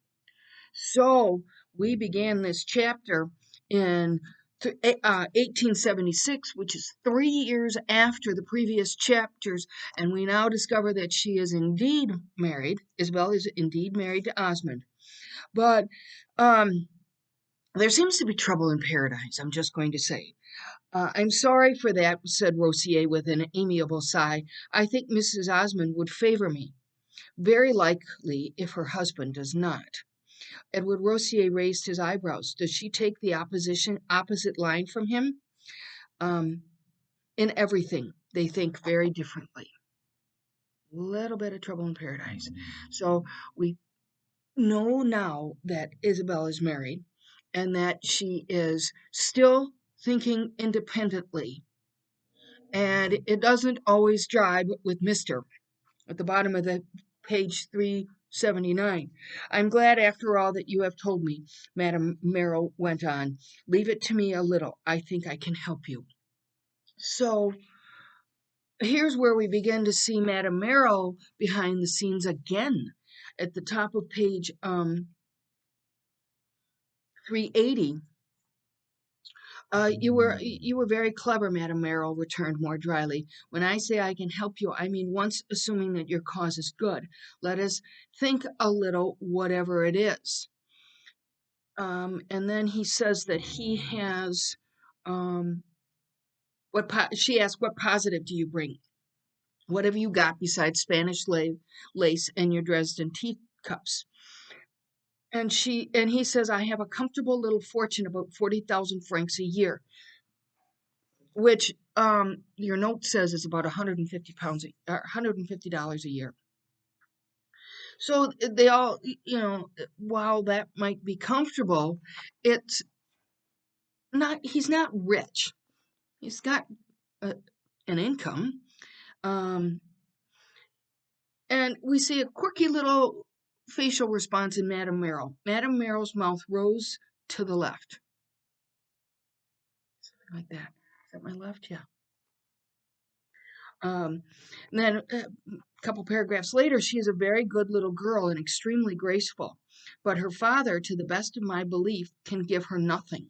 So we began this chapter in 1876, which is 3 years after the previous chapters, and we now discover that she is indeed married. Isabel is indeed married to Osmond. But there seems to be trouble in paradise, I'm just going to say. "I'm sorry for that," said Rossier with an amiable sigh. "I think Mrs. Osmond would favor me." Very likely if her husband does not. Edward Rossier raised his eyebrows. Does she take the opposite line from him? Um, in everything, they think very differently. A little bit of trouble in paradise. So we know now that Isabel is married and that she is still thinking independently. And it doesn't always jibe with Mr. At the bottom of the page 379. I'm glad, after all, that you have told me, Madame Merrill went on. Leave it to me a little. I think I can help you. So here's where we begin to see Madame Merrill behind the scenes again. At the top of page 380, you were very clever, Madame Merrill returned more dryly. When I say I can help you, I mean once assuming that your cause is good. Let us think a little, whatever it is. And then he says that he has, um, she asked, what positive do you bring? What have you got besides Spanish lace and your Dresden teacups? And he says, I have a comfortable little fortune, about 40,000 francs a year, which your note says is about 150 pounds, $150 a year. So they all, while that might be comfortable, it's not. He's not rich. He's got an income, um, and we see a quirky little facial response in Madame Merrill. Madame Merrill's mouth rose to the left, like that. Is that my left? Yeah. Um, and then a couple paragraphs later, she is a very good little girl and extremely graceful, but her father, to the best of my belief, can give her nothing.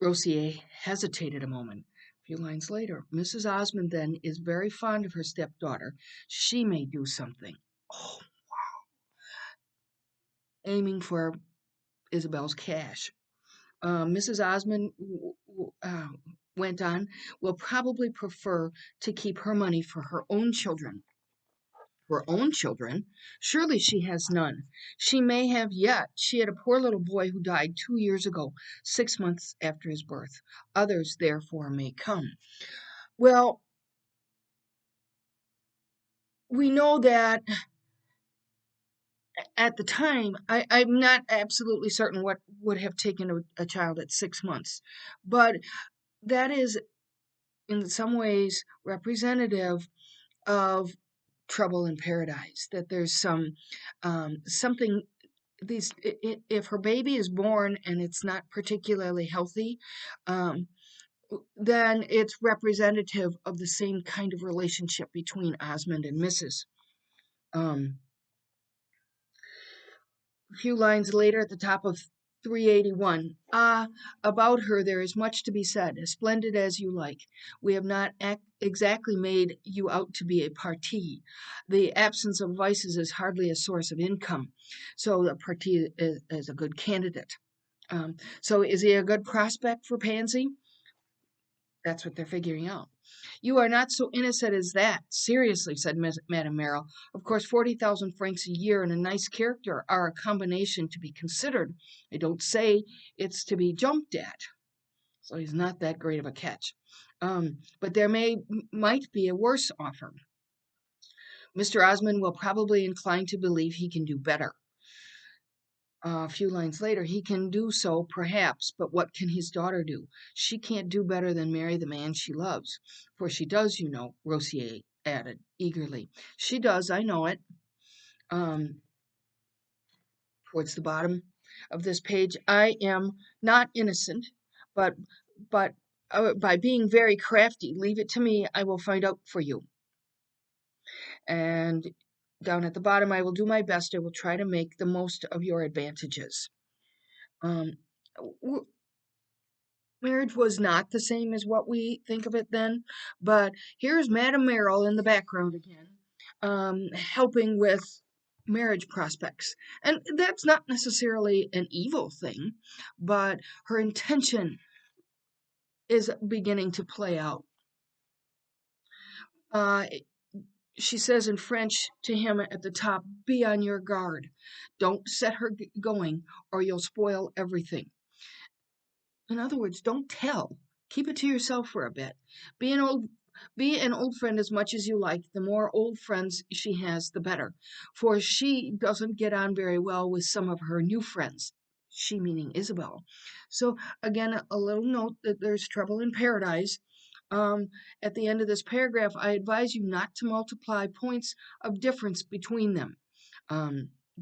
Rossier hesitated a moment. A few lines later, Mrs. Osmond, then, is very fond of her stepdaughter. She may do something. Oh, aiming for Isabel's cash. Mrs. Osmond went on, will probably prefer to keep her money for her own children. Her own children? Surely she has none. She may have yet. She had a poor little boy who died 2 years ago, 6 months after his birth. Others, therefore, may come. Well, we know that at the time, I'm not absolutely certain what would have taken a child at 6 months, but that is in some ways representative of trouble in paradise. That there's something. If her baby is born and it's not particularly healthy, um, then it's representative of the same kind of relationship between Osmond and Mrs. Um, A few lines later, at the top of 381. About her there is much to be said, as splendid as you like. We have not exactly made you out to be a parti. The absence of vices is hardly a source of income, so the parti is a good candidate. So is he a good prospect for Pansy? That's what they're figuring out. You are not so innocent as that. Seriously, said Madame Merrill. Of course, 40,000 francs a year and a nice character are a combination to be considered. I don't say it's to be jumped at. So he's not that great of a catch. But there might be a worse offer. Mr. Osmond will probably incline to believe he can do better. A few lines later, he can do so, perhaps, but what can his daughter do? She can't do better than marry the man she loves. For she does, you know, Rossier added eagerly. She does, I know it. Um, Towards the bottom of this page, I am not innocent, but but by being very crafty, leave it to me, I will find out for you. And down at the bottom, I will do my best. I will try to make the most of your advantages. Um, Marriage was not the same as what we think of it then, but here's Madame Merrill in the background again, helping with marriage prospects. And that's not necessarily an evil thing, but her intention is beginning to play out. Uh, she says in French to him at the top, be on your guard. Don't set her going or you'll spoil everything. In other words, don't tell. Keep it to yourself for a bit. Be an old be an old friend as much as you like. The more old friends she has, the better. For she doesn't get on very well with some of her new friends. She meaning Isabel. So again, a little note that there's trouble in paradise. Um, at the end of this paragraph, I advise you not to multiply points of difference between them,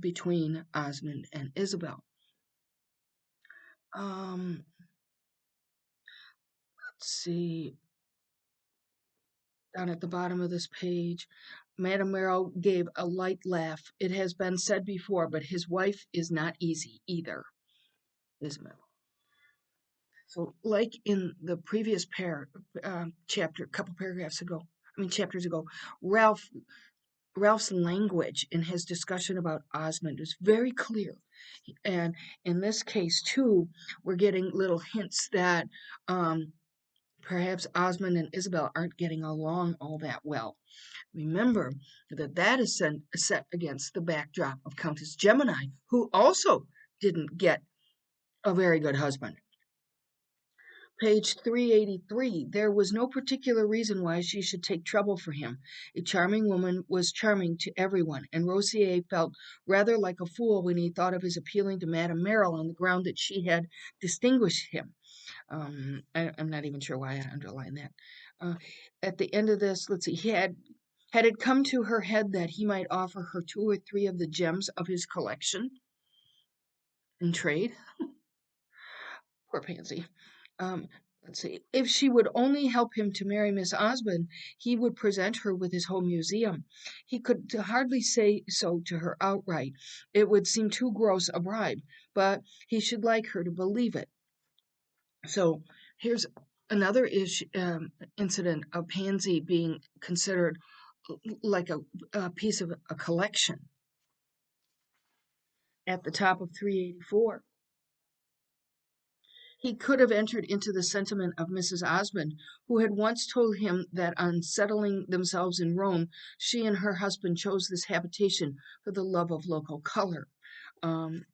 between Osmond and Isabel. Let's see. Down at the bottom of this page, Madame Merrill gave a light laugh. It has been said before, but his wife is not easy either, Isabel. So, like in the previous chapter, a couple paragraphs ago, chapters ago, Ralph's language in his discussion about Osmond is very clear, and in this case too, we're getting little hints that perhaps Osmond and Isabel aren't getting along all that well. Remember that that is set against the backdrop of Countess Gemini, who also didn't get a very good husband. Page 383. There was no particular reason why she should take trouble for him. A charming woman was charming to everyone, and Rossier felt rather like a fool when he thought of his appealing to Madame Merrill on the ground that she had distinguished him. I'm not even sure why I underlined that. At the end of this, let's see, had it come to her head that he might offer her 2 or 3 of the gems of his collection in trade? Poor Pansy. Um, let's see. If she would only help him to marry Miss Osmond, he would present her with his whole museum. He could hardly say so to her outright. It would seem too gross a bribe, but he should like her to believe it. So here's another incident of Pansy being considered like a piece of a collection at the top of 384. He could have entered into the sentiment of Mrs. Osmond, who had once told him that on settling themselves in Rome, she and her husband chose this habitation for the love of local color. Um,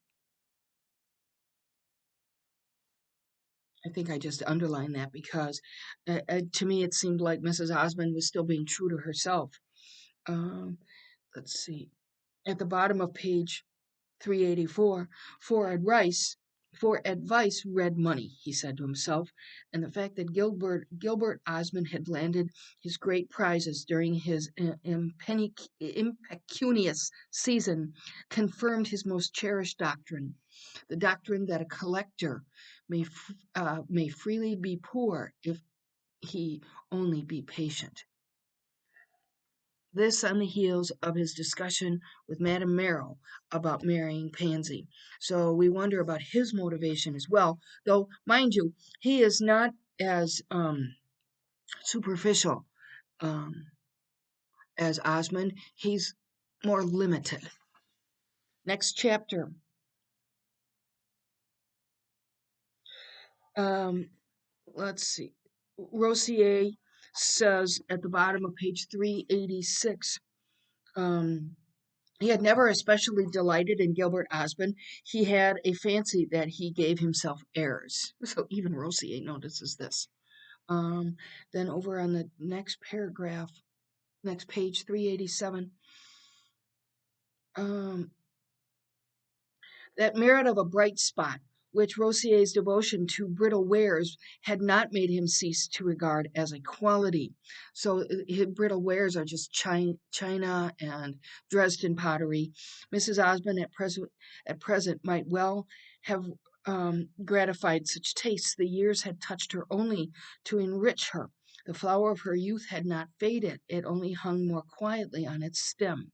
I think I just underlined that because to me it seemed like Mrs. Osmond was still being true to herself. Um, let's see. At the bottom of page 384, for advice, red money, he said to himself, and the fact that Gilbert Osmond had landed his great prizes during his impecunious season confirmed his most cherished doctrine, the doctrine that a collector may freely be poor if he only be patient. This on the heels of his discussion with Madame Merrill about marrying Pansy. So we wonder about his motivation as well, though, mind you, he is not as superficial as Osmond. He's more limited. Next chapter. Let's see. Rossier says at the bottom of page 386, he had never especially delighted in Gilbert Osmond. He had a fancy that he gave himself airs. So even Rossier notices this. Then over on the next paragraph, next page 387, that merit of a bright spot, which Rossier's devotion to brittle wares had not made him cease to regard as a quality. So his brittle wares are just china and Dresden pottery. Mrs. Osmond at present might well have gratified such tastes. The years had touched her only to enrich her. The flower of her youth had not faded, it only hung more quietly on its stem.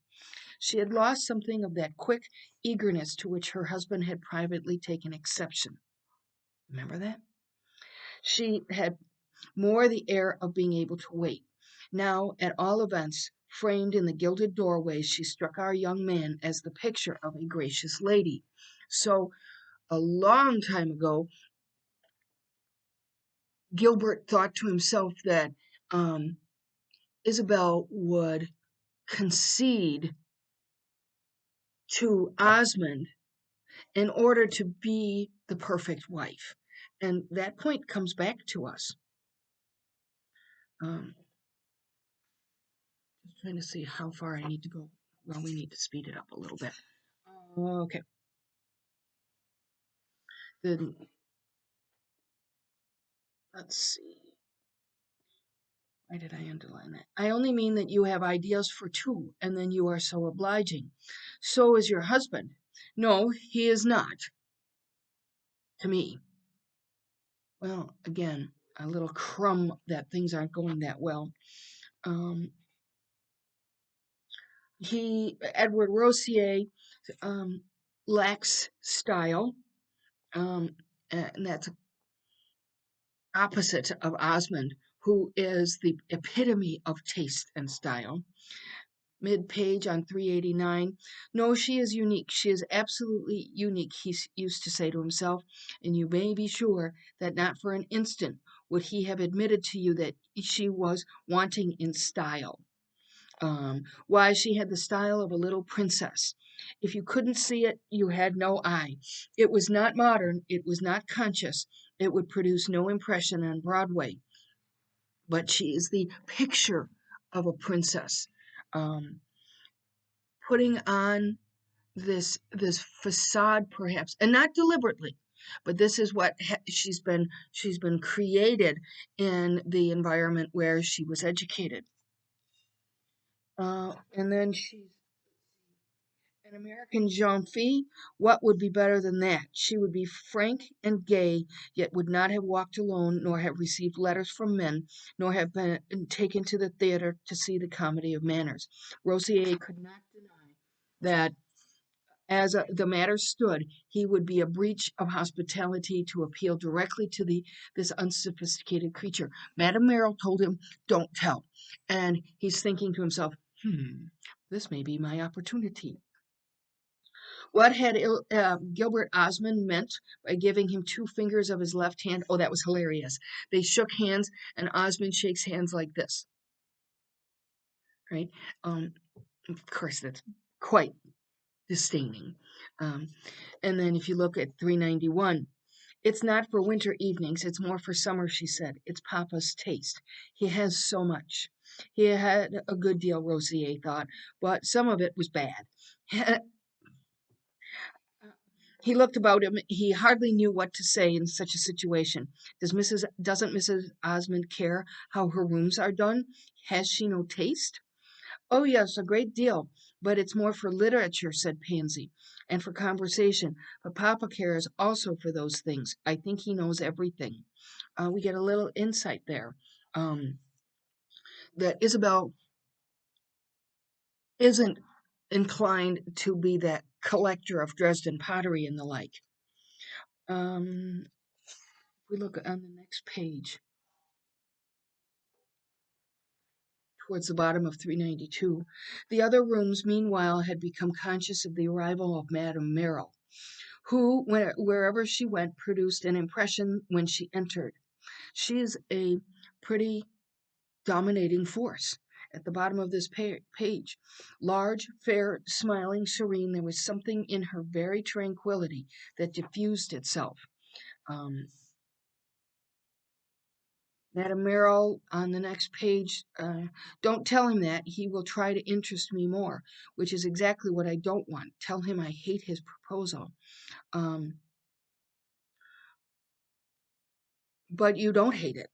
She had lost something of that quick eagerness to which her husband had privately taken exception. Remember that? She had more the air of being able to wait. Now, at all events, framed in the gilded doorway, she struck our young man as the picture of a gracious lady. So, a long time ago, Gilbert thought to himself that Isabel would concede to Osmond in order to be the perfect wife. And that point comes back to us. Just trying to see how far I need to go. Well, we need to speed it up a little bit. Okay. Then let's see. Why did I underline that? I only mean that you have ideas for two, and then you are so obliging. So is your husband. No, he is not, to me. Well, again, a little crumb that things aren't going that well. Um, Edward Rossier, um, lacks style, and that's opposite of Osmond, who is the epitome of taste and style. Mid-page on 389. No, she is unique. She is absolutely unique, he used to say to himself, and you may be sure that not for an instant would he have admitted to you that she was wanting in style. Why, she had the style of a little princess. If you couldn't see it, you had no eye. It was not modern, it was not conscious, it would produce no impression on Broadway. But she is the picture of a princess. Um, Putting on this facade perhaps, and not deliberately, but this is what she's been created in the environment where she was educated. And then she's an American jeune fille. What would be better than that? She would be frank and gay, yet would not have walked alone, nor have received letters from men, nor have been taken to the theater to see the comedy of manners. Rossier could not deny that the matter stood, he would be a breach of hospitality to appeal directly to this unsophisticated creature. Madame Merrill told him, "Don't tell," and he's thinking to himself, this may be my opportunity. What had Gilbert Osmond meant by giving him two fingers of his left hand? Oh, that was hilarious. They shook hands, and Osmond shakes hands like this, right? Of course, that's quite disdaining. Um, and then if you look at 391, it's not for winter evenings, it's more for summer, she said. It's Papa's taste. He has so much. He had a good deal, Rosier thought, but some of it was bad. He looked about him. He hardly knew what to say in such a situation. Doesn't Mrs. Osmond care how her rooms are done? Has she no taste? Oh, yes, a great deal, but it's more for literature, said Pansy, and for conversation. But Papa cares also for those things. I think he knows everything. We get a little insight there. Um, that Isabel isn't inclined to be that collector of Dresden pottery and the like. Um, we look on the next page, towards the bottom of 392. The other rooms, meanwhile, had become conscious of the arrival of Madame Merrill, who, wherever she went, produced an impression when she entered. She is a pretty dominating force. At the bottom of this page, large, fair, smiling, serene, there was something in her very tranquility that diffused itself. Um, Madame Merrill on the next page, don't tell him that. He will try to interest me more, which is exactly what I don't want. Tell him I hate his proposal. Um, but you don't hate it.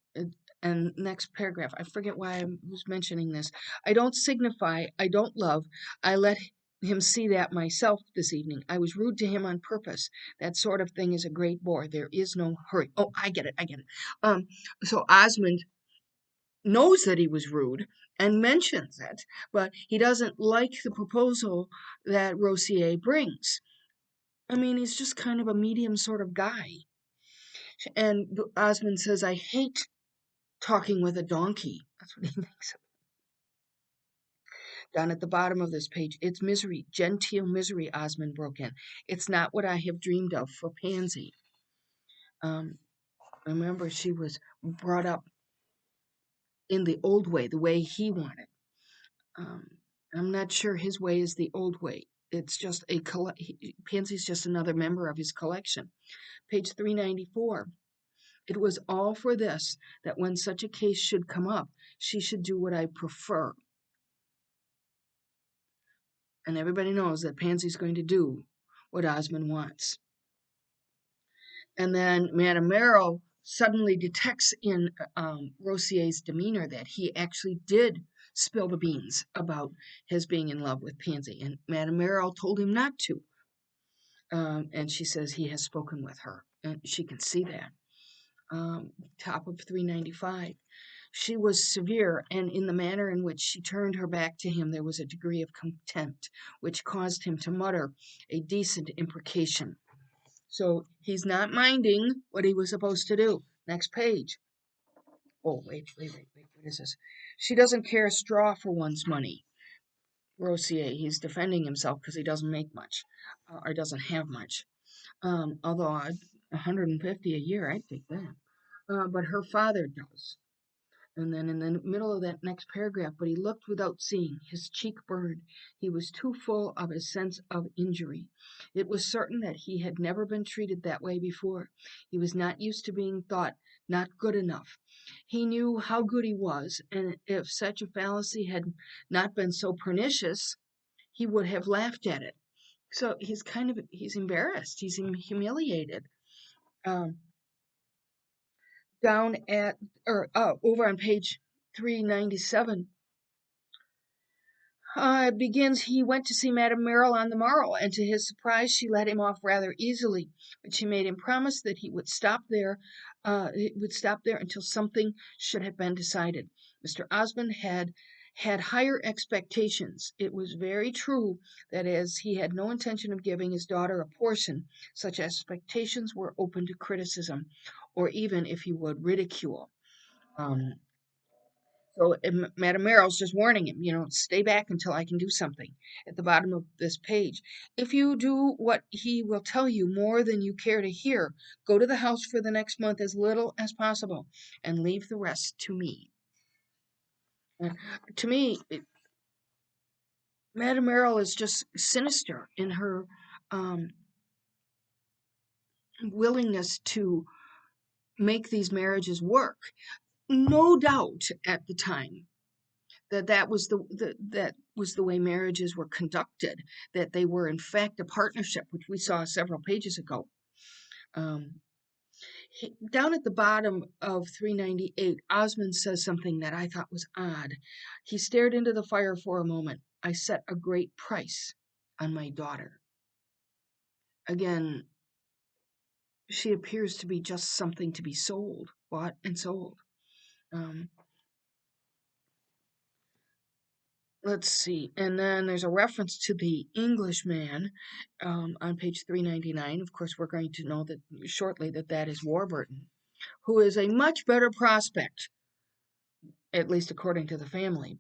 And next paragraph, I forget why I was mentioning this. I don't signify, I don't love. I let him see that myself this evening. I was rude to him on purpose. That sort of thing is a great bore. There is no hurry. Oh, I get it. I get it. So Osmond knows that he was rude and mentions it, but he doesn't like the proposal that Rossier brings. I mean, he's just kind of a medium sort of guy. And Osmond says, I hate talking with a donkey. That's what he thinks. Down at the bottom of this page, it's misery, genteel misery, Osmond broke in. It's not what I have dreamed of for Pansy. Remember, she was brought up in the old way, the way he wanted. Um, I'm not sure his way is the old way. It's just Pansy's just another member of his collection. Page 394. It was all for this, that when such a case should come up, she should do what I prefer. And everybody knows that Pansy's going to do what Osmond wants. And then Madame Merrill suddenly detects in Rossier's demeanor that he actually did spill the beans about his being in love with Pansy. And Madame Merrill told him not to. And she says he has spoken with her. And she can see that. Top of 395. She was severe, and in the manner in which she turned her back to him, there was a degree of contempt which caused him to mutter a decent imprecation. So he's not minding what he was supposed to do. Next page. Oh, wait. What is this? She doesn't care a straw for one's money. Rossier, he's defending himself because he doesn't make much, or doesn't have much. Although 150 a year, I'd take that. But her father does. And then in the middle of that next paragraph, but he looked without seeing. His cheek burned. He was too full of his sense of injury. It was certain that he had never been treated that way before. He was not used to being thought not good enough. He knew how good he was, and if such a fallacy had not been so pernicious, he would have laughed at it. So he's embarrassed. He's humiliated. Um, down at or over on page 397. It begins, he went to see Madame Merrill on the morrow, and to his surprise she let him off rather easily, but she made him promise that he would stop there until something should have been decided. Mr. Osmond had higher expectations. It was very true that as he had no intention of giving his daughter a portion, such expectations were open to criticism, or even, if you would, ridicule. Um, so Madame Merrill's just warning him, stay back until I can do something. At the bottom of this page, if you do what he will tell you more than you care to hear, go to the house for the next month as little as possible, and leave the rest to me. To me, Madame Merrill is just sinister in her um, willingness to make these marriages work. No doubt at the time that was the way marriages were conducted, that they were in fact a partnership, which we saw several pages ago. Down at the bottom of 398, Osmond says something that I thought was odd. He stared into the fire for a moment. I set a great price on my daughter. Again, she appears to be just something to be sold, bought and sold. Let's see. And then there's a reference to the Englishman on page 399. Of course, we're going to know that shortly that is Warburton, who is a much better prospect, at least according to the family.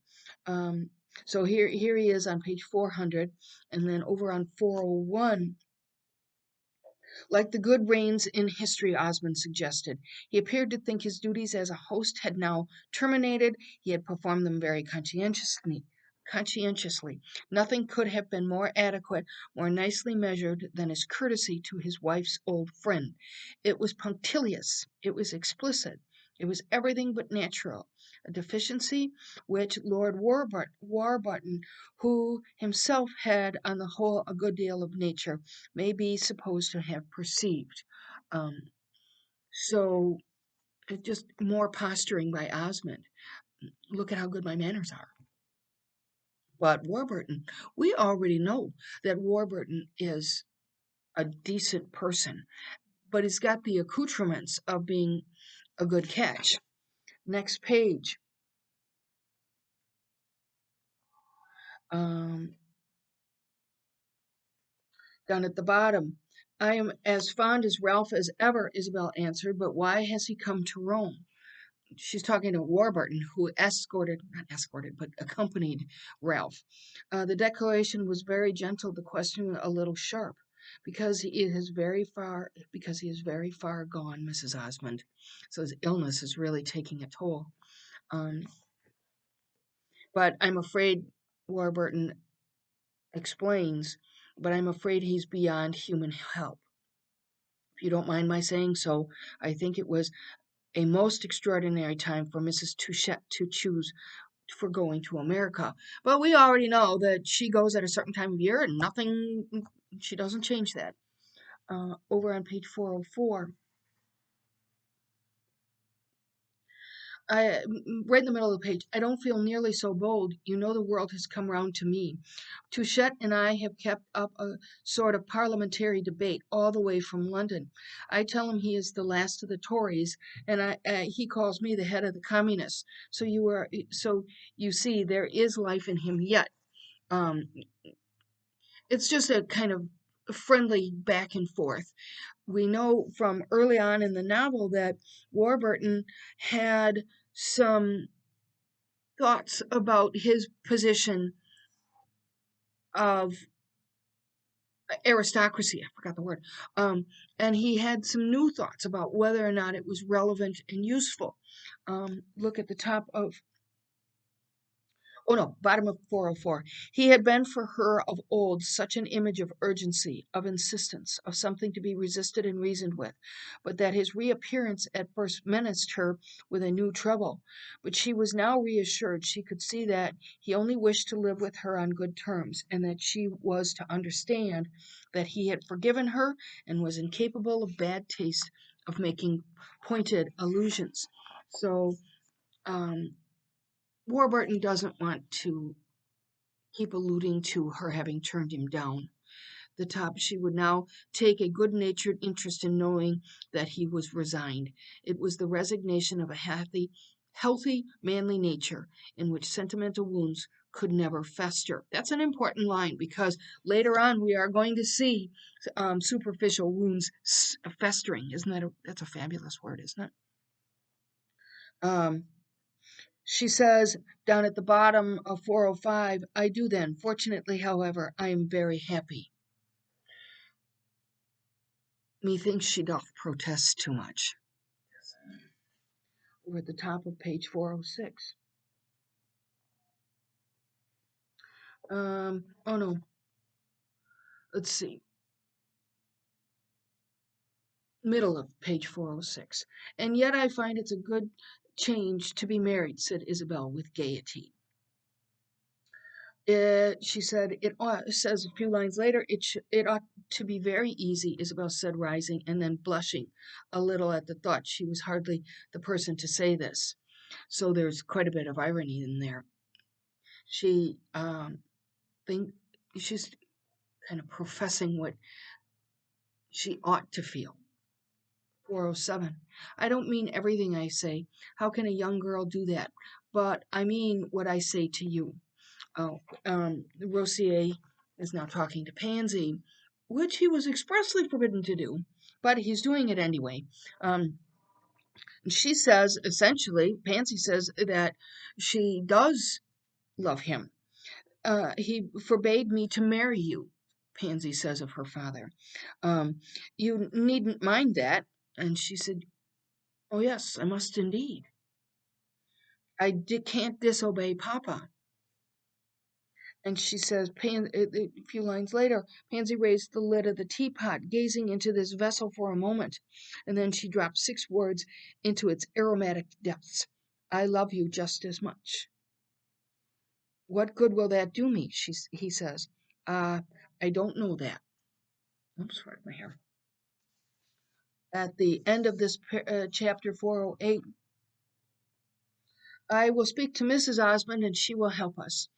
So here he is on page 400, and then over on 401. Like the good reigns in history, Osmond suggested. He appeared to think his duties as a host had now terminated. He had performed them very conscientiously. Nothing could have been more adequate, more nicely measured than his courtesy to his wife's old friend. It was punctilious, it was explicit, it was everything but natural, a deficiency which Lord Warburton, who himself had on the whole a good deal of nature, may be supposed to have perceived. So just more posturing by Osmond. Look at how good my manners are. But Warburton, we already know that Warburton is a decent person, but he's got the accoutrements of being a good catch. Next page. Down at the bottom. I am as fond as Ralph as ever, Isabel answered, but why has he come to Rome? She's talking to Warburton, who but accompanied Ralph. The declaration was very gentle, the question a little sharp. Because he is very far gone, Mrs. Osmond. So his illness is really taking a toll. But I'm afraid Warburton explains, but I'm afraid he's beyond human help. If you don't mind my saying so, I think it was a most extraordinary time for Mrs. Touchette to choose for going to America. But we already know that she goes at a certain time of year and nothing, she doesn't change that. Over on page 404, right in the middle of the page, I don't feel nearly so bold. You know, the world has come round to me. Touchette and I have kept up a sort of parliamentary debate all the way from London. I tell him he is the last of the Tories, and he calls me the head of the communists. So you see, there is life in him yet. Um, it's just a kind of friendly back and forth. We know from early on in the novel that Warburton had some thoughts about his position of aristocracy. I forgot the word. And he had some new thoughts about whether or not it was relevant and useful. Look at the top of Oh no, bottom of 404. He had been for her of old such an image of urgency, of insistence, of something to be resisted and reasoned with, but that his reappearance at first menaced her with a new trouble. But she was now reassured. She could see that he only wished to live with her on good terms, and that she was to understand that he had forgiven her and was incapable of bad taste of making pointed allusions. So, um, Warburton doesn't want to keep alluding to her having turned him down. The top, she would now take a good natured interest in knowing that he was resigned. It was the resignation of a healthy, manly nature in which sentimental wounds could never fester. That's an important line because later on we are going to see superficial wounds festering. Isn't that that's a fabulous word, isn't it? Um, She says down at the bottom of 405, I do then. Fortunately, however, I am very happy. Methinks she doth protest too much. We're at the top of page 406. Oh no, let's see. Middle of page 406. And yet I find it's a good change to be married, said Isabel with gaiety. She said, says a few lines later, it ought to be very easy, Isabel said, rising and then blushing a little at the thought she was hardly the person to say this. So there's quite a bit of irony in there. She think she's kind of professing what she ought to feel. 407. I don't mean everything I say. How can a young girl do that? But I mean what I say to you. Oh, Rossier is now talking to Pansy, which he was expressly forbidden to do, but he's doing it anyway. She says, essentially, Pansy says that she does love him. He forbade me to marry you, Pansy says of her father. You needn't mind that. And she said, oh, yes, I must indeed. Can't disobey Papa. And she says, a few lines later, Pansy raised the lid of the teapot, gazing into this vessel for a moment, and then she dropped 6 words into its aromatic depths. I love you just as much. What good will that do me? He says. I don't know that. Oops, right my hair. At the end of this chapter 408, I will speak to Mrs. Osmond and she will help us.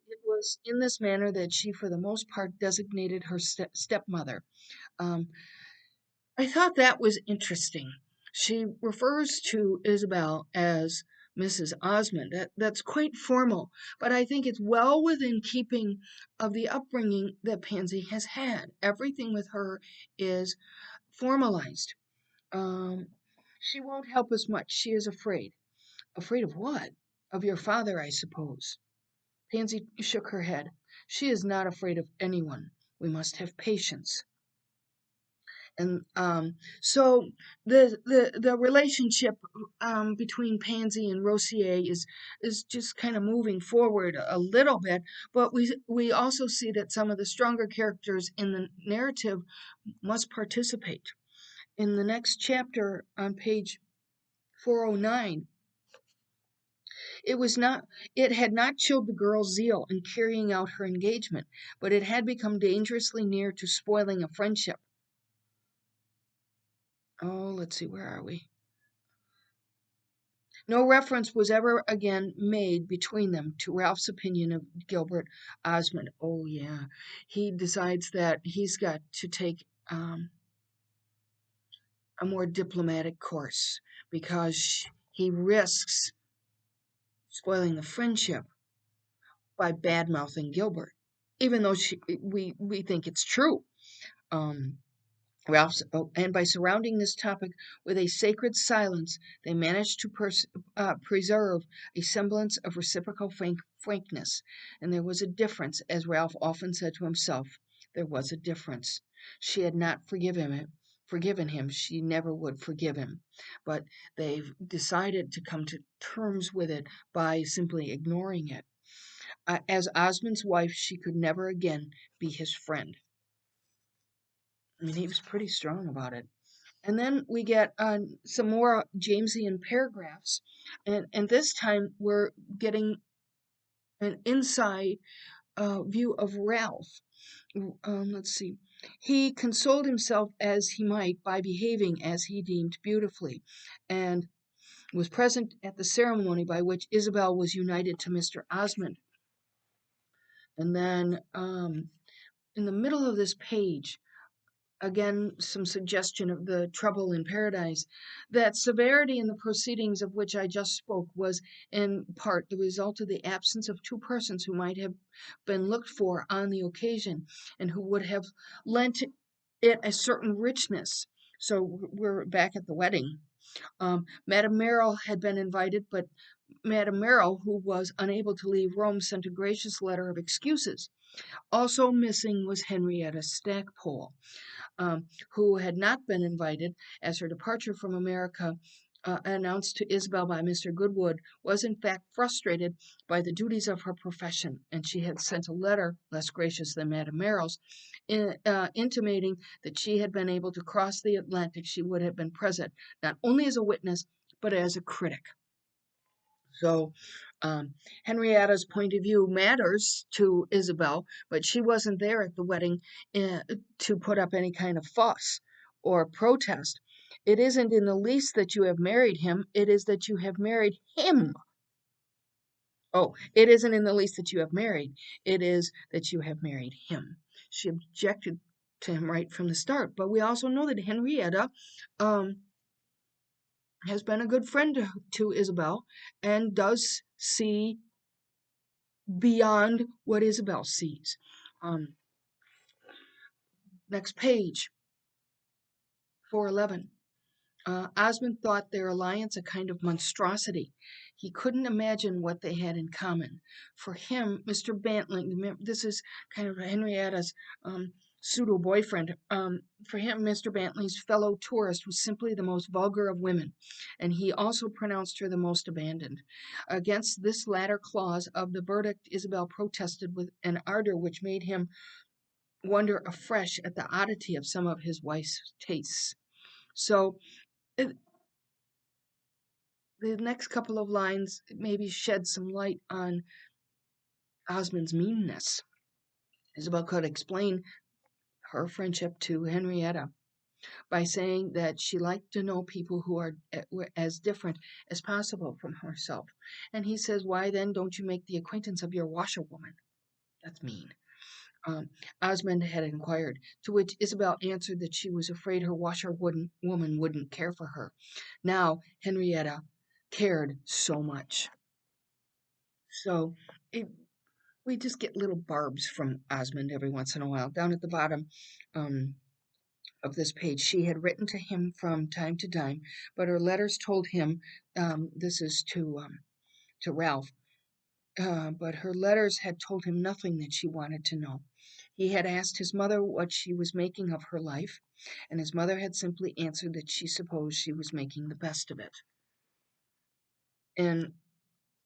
It was in this manner that she, for the most part, designated her stepmother. Um, I thought that was interesting. She refers to Isabel as Mrs. Osmond. That's quite formal, but I think it's well within keeping of the upbringing that Pansy has had. Everything with her is formalized. Um, she won't help us much. She is afraid. Afraid of what? Of your father, I suppose. Pansy shook her head. She is not afraid of anyone. We must have patience. And so the relationship between Pansy and Rossier is just kind of moving forward a little bit, but we also see that some of the stronger characters in the narrative must participate. In the next chapter on page 409, it was not it had not chilled the girl's zeal in carrying out her engagement, but it had become dangerously near to spoiling a friendship. Oh, let's see, where are we? No reference was ever again made between them to Ralph's opinion of Gilbert Osmond. Oh, yeah. He decides that he's got to take a more diplomatic course because he risks spoiling the friendship by bad mouthing Gilbert, even though we think it's true. Um, and by surrounding this topic with a sacred silence, they managed to preserve a semblance of reciprocal frankness. And there was a difference, as Ralph often said to himself. There was a difference. She had not forgiven him. She never would forgive him. But they've decided to come to terms with it by simply ignoring it. As Osmond's wife, she could never again be his friend. I mean, he was pretty strong about it. And then we get some more Jamesian paragraphs. And this time we're getting an inside view of Ralph. Let's see. He consoled himself as he might by behaving as he deemed beautifully, and was present at the ceremony by which Isabel was united to Mr. Osmond. And then in the middle of this page, again, some suggestion of the trouble in paradise. That severity in the proceedings of which I just spoke was in part the result of the absence of two persons who might have been looked for on the occasion and who would have lent it a certain richness. So we're back at the wedding. Madame Merrill had been invited, but Madame Merrill, who was unable to leave Rome, sent a gracious letter of excuses. Also missing was Henrietta Stackpole, who had not been invited, as her departure from America, announced to Isabel by Mr. Goodwood, was in fact frustrated by the duties of her profession, and she had sent a letter, less gracious than Madame Merrill's, intimating that she had been able to cross the Atlantic. She would have been present, not only as a witness, but as a critic. So Henrietta's point of view matters to Isabel, but she wasn't there at the wedding to put up any kind of fuss or protest. It isn't in the least that you have married him, it is that you have married him. Oh, it isn't in the least that you have married, it is that you have married him. She objected to him right from the start, but we also know that Henrietta has been a good friend to Isabel and does see beyond what Isabel sees. Um, Next page, 411. Osmond thought their alliance a kind of monstrosity. He couldn't imagine what they had in common. For him, Mr. Bantling, this is kind of Henrietta's pseudo boyfriend. For him, Mr. Bantley's fellow tourist was simply the most vulgar of women, and he also pronounced her the most abandoned. Against this latter clause of the verdict, Isabel protested with an ardor which made him wonder afresh at the oddity of some of his wife's tastes. So, it, the next couple of lines maybe shed some light on Osmond's meanness. Isabel could explain her friendship to Henrietta by saying that she liked to know people who were as different as possible from herself. And he says, "Why then don't you make the acquaintance of your washerwoman?" That's mean. Osmond had inquired, to which Isabel answered that she was afraid her washerwoman wouldn't care for her. Now Henrietta cared so much. So it, we just get little barbs from Osmond every once in a while. Down at the bottom of this page, she had written to him from time to time, but her letters told him, this is to Ralph, but her letters had told him nothing that she wanted to know. He had asked his mother what she was making of her life, and his mother had simply answered that she supposed she was making the best of it. And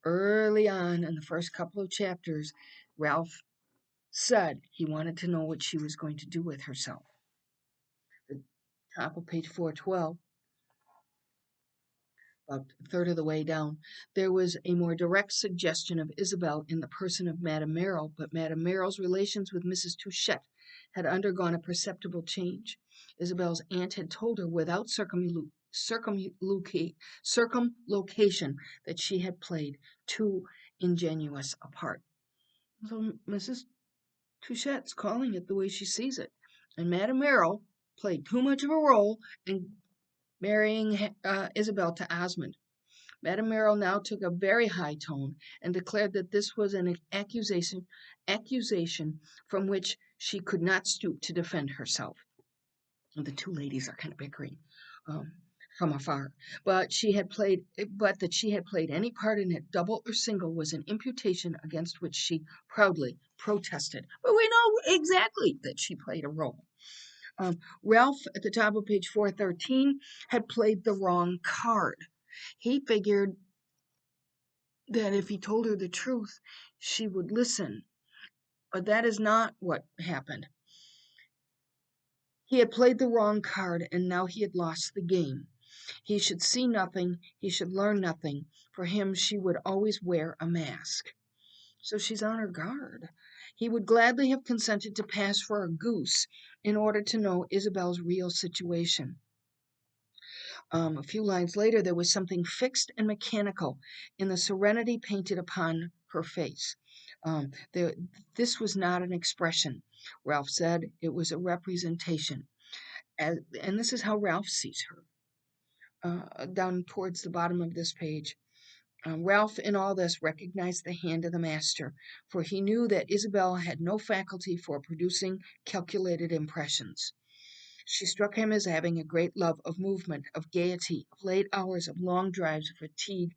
early on in the first couple of chapters, Ralph said he wanted to know what she was going to do with herself. The top of page 412, about a third of the way down, there was a more direct suggestion of Isabel in the person of Madame Merrill, but Madame Merrill's relations with Mrs. Touchette had undergone a perceptible change. Isabel's aunt had told her without circumlocution that she had played too ingenuous a part. So Mrs. Touchette's calling it the way she sees it. And Madame Merrill played too much of a role in marrying Isabel to Osmond. Madame Merrill now took a very high tone and declared that this was an accusation from which she could not stoop to defend herself. The two ladies are kind of bickering um, from afar, but that she had played any part in it, double or single, was an imputation against which she proudly protested. But we know exactly that she played a role. Ralph, at the top of page 413, had played the wrong card. He figured that if he told her the truth, she would listen. But that is not what happened. He had played the wrong card, and now he had lost the game. He should see nothing, he should learn nothing. For him, she would always wear a mask. So she's on her guard. He would gladly have consented to pass for a goose in order to know Isabel's real situation. A few lines later, there was something fixed and mechanical in the serenity painted upon her face. This was not an expression, Ralph said. It was a representation. And this is how Ralph sees her. Down towards the bottom of this page. Ralph, in all this, recognized the hand of the master, for he knew that Isabel had no faculty for producing calculated impressions. She struck him as having a great love of movement, of gaiety, of late hours, of long drives, of fatigue,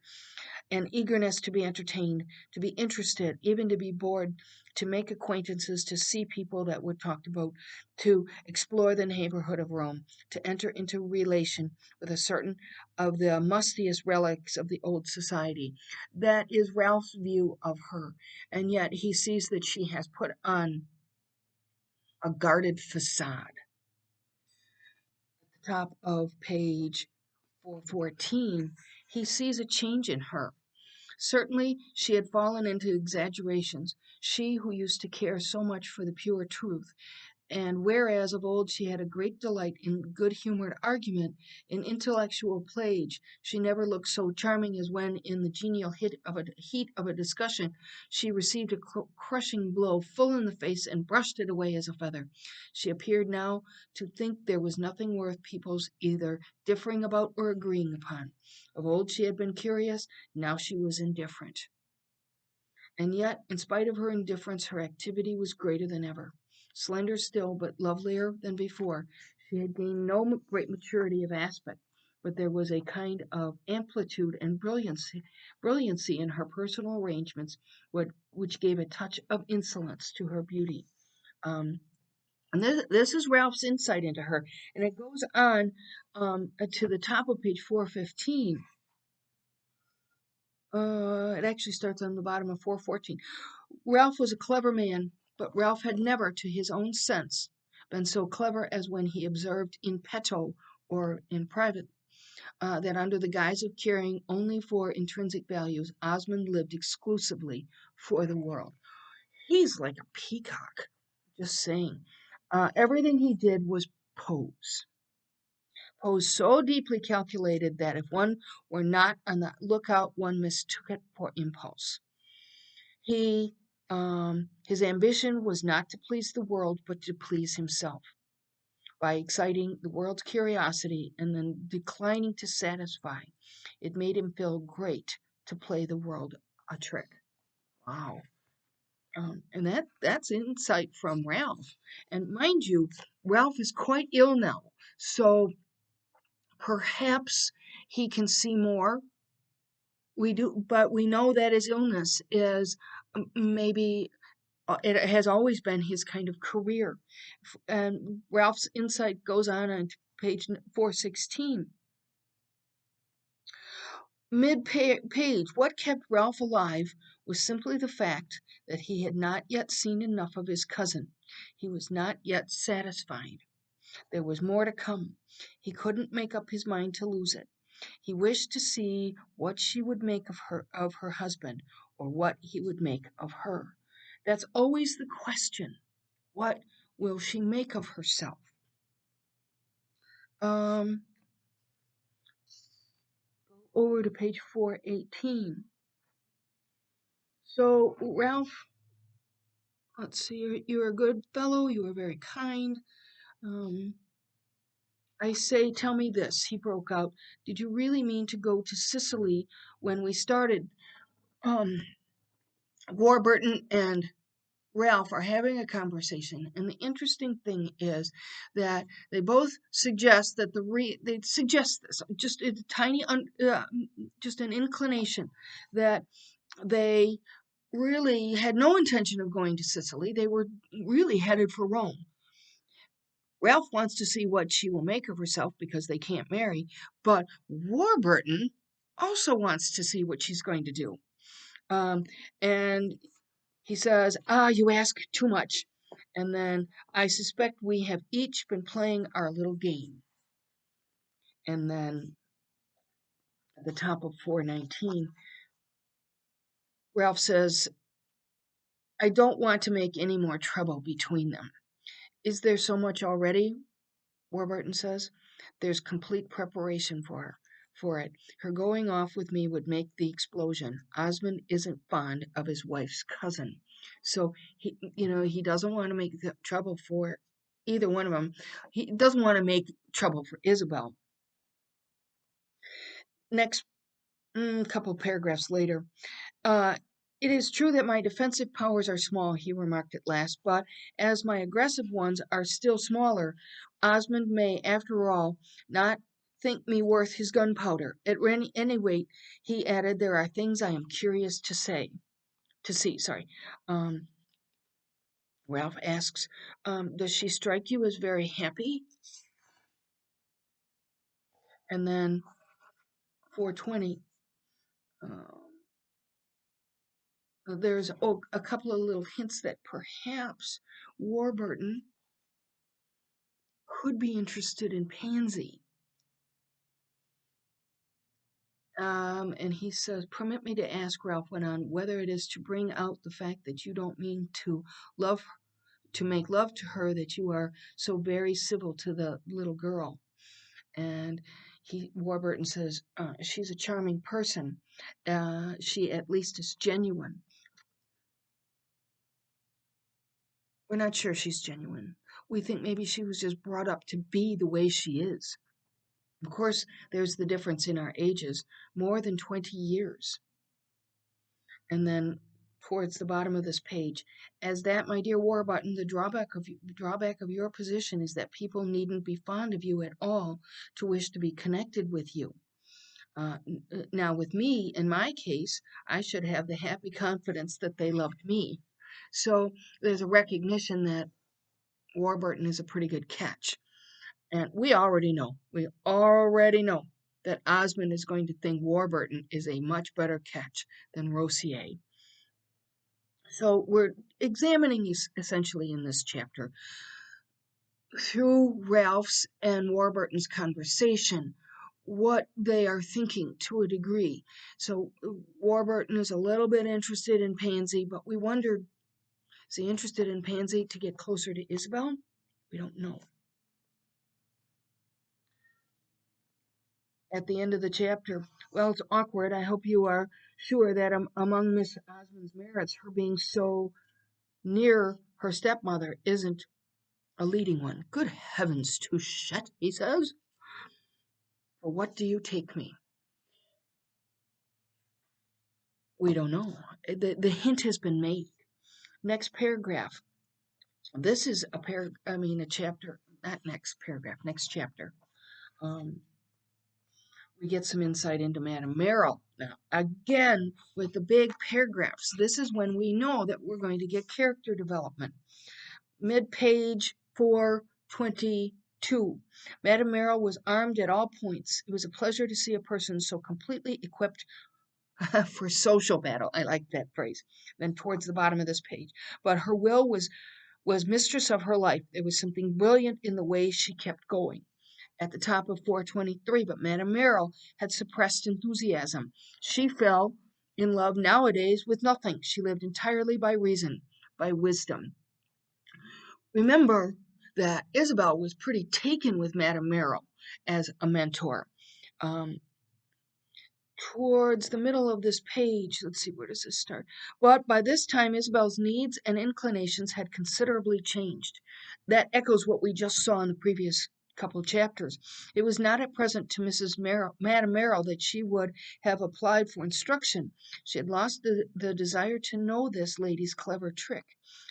and eagerness to be entertained, to be interested, even to be bored, to make acquaintances, to see people that were talked about, to explore the neighborhood of Rome, to enter into relation with a certain of the mustiest relics of the old society. That is Ralph's view of her, and yet he sees that she has put on a guarded facade. At the top of page 414, he sees a change in her. Certainly, she had fallen into exaggerations, she who used to care so much for the pure truth, and whereas of old she had a great delight in good-humored argument, in intellectual plage, she never looked so charming as when, in the genial heat of a discussion, she received a crushing blow full in the face and brushed it away as a feather. She appeared now to think there was nothing worth people's either differing about or agreeing upon. Of old she had been curious, now she was indifferent. And yet, in spite of her indifference, her activity was greater than ever. Slender still, but lovelier than before, she had gained no great maturity of aspect, but there was a kind of amplitude and brilliancy in her personal arrangements, which gave a touch of insolence to her beauty. Um, and this is Ralph's insight into her, and it goes on to the top of page 415. It actually starts on the bottom of 414. Ralph was a clever man, but Ralph had never, to his own sense, been so clever as when he observed in petto, or in private, that under the guise of caring only for intrinsic values, Osmond lived exclusively for the world. He's like a peacock, just saying. Everything he did was pose. Pose so deeply calculated that if one were not on the lookout, one mistook it for impulse. He his ambition was not to please the world, but to please himself by exciting the world's curiosity and then declining to satisfy. It made him feel great to play the world a trick. Wow. And that's insight from Ralph. And mind you, Ralph is quite ill now. So perhaps he can see more. We do, but we know that his illness is maybe it has always been his kind of career. And Ralph's insight goes on page 416. Mid-page, what kept Ralph alive was simply the fact that he had not yet seen enough of his cousin. He was not yet satisfied. There was more to come. He couldn't make up his mind to lose it. He wished to see what she would make of her husband, or what he would make of her. That's always the question. What will she make of herself? Um, Over to page 418. So Ralph, let's see, you're a good fellow. You are very kind. Um, I say, tell me this, he broke out. Did you really mean to go to Sicily when we started? Um, Warburton and Ralph are having a conversation, and the interesting thing is that they both suggest that they suggest this, just a tiny, just an inclination that they really had no intention of going to Sicily. They were really headed for Rome. Ralph wants to see what she will make of herself because they can't marry, but Warburton also wants to see what she's going to do. And he says, you ask too much. And then, I suspect we have each been playing our little game. And then, at the top of 419, Ralph says, I don't want to make any more trouble between them. Is there so much already? Warburton says. There's complete preparation for it. Her going off with me would make the explosion. Osmond isn't fond of his wife's cousin. So he doesn't want to make trouble for either one of them. He doesn't want to make trouble for Isabel. Next, couple paragraphs later, uh, it is true that my defensive powers are small, he remarked at last, but as my aggressive ones are still smaller, Osmond may, after all, not think me worth his gunpowder. At any rate, he added, there are things I am curious to see. Um, Ralph asks, does she strike you as very happy? And then 420, there's a couple of little hints that perhaps Warburton could be interested in Pansy. And he says, permit me to ask, Ralph went on, whether it is to bring out the fact that you don't mean to make love to her, that you are so very civil to the little girl. And Warburton says, she's a charming person. She at least is genuine. We're not sure she's genuine. We think maybe she was just brought up to be the way she is. Of course, there's the difference in our ages, more than 20 years. And then towards the bottom of this page, as that, my dear Warburton, the drawback of your position is that people needn't be fond of you at all to wish to be connected with you. Now, with me, in my case, I should have the happy confidence that they loved me. So there's a recognition that Warburton is a pretty good catch. And we already know that Osmond is going to think Warburton is a much better catch than Rossier. So we're examining essentially in this chapter through Ralph's and Warburton's conversation what they are thinking to a degree. So Warburton is a little bit interested in Pansy, but we wondered, is he interested in Pansy to get closer to Isabel? We don't know. At the end of the chapter, well, it's awkward. I hope you are sure that among Miss Osmond's merits, her being so near her stepmother isn't a leading one. Good heavens, Touchette, he says. For what do you take me? We don't know. The hint has been made. Next paragraph. This is a chapter, not next paragraph, next chapter. we get some insight into Madame Merrill. Now, again, with the big paragraphs, this is when we know that we're going to get character development. Mid-page 422. Madame Merrill was armed at all points. It was a pleasure to see a person so completely equipped for social battle. I like that phrase. Then towards the bottom of this page. But her will was mistress of her life. There was something brilliant in the way she kept going. At the top of 423, but Madame Merrill had suppressed enthusiasm. She fell in love nowadays with nothing. She lived entirely by reason, by wisdom. Remember that Isabel was pretty taken with Madame Merrill as a mentor. Um, Towards the middle of this page, let's see, where does this start? But by this time, Isabel's needs and inclinations had considerably changed. That echoes what we just saw in the previous couple of chapters. It was not at present to Madame Merrill that she would have applied for instruction. She had lost the desire to know this lady's clever trick.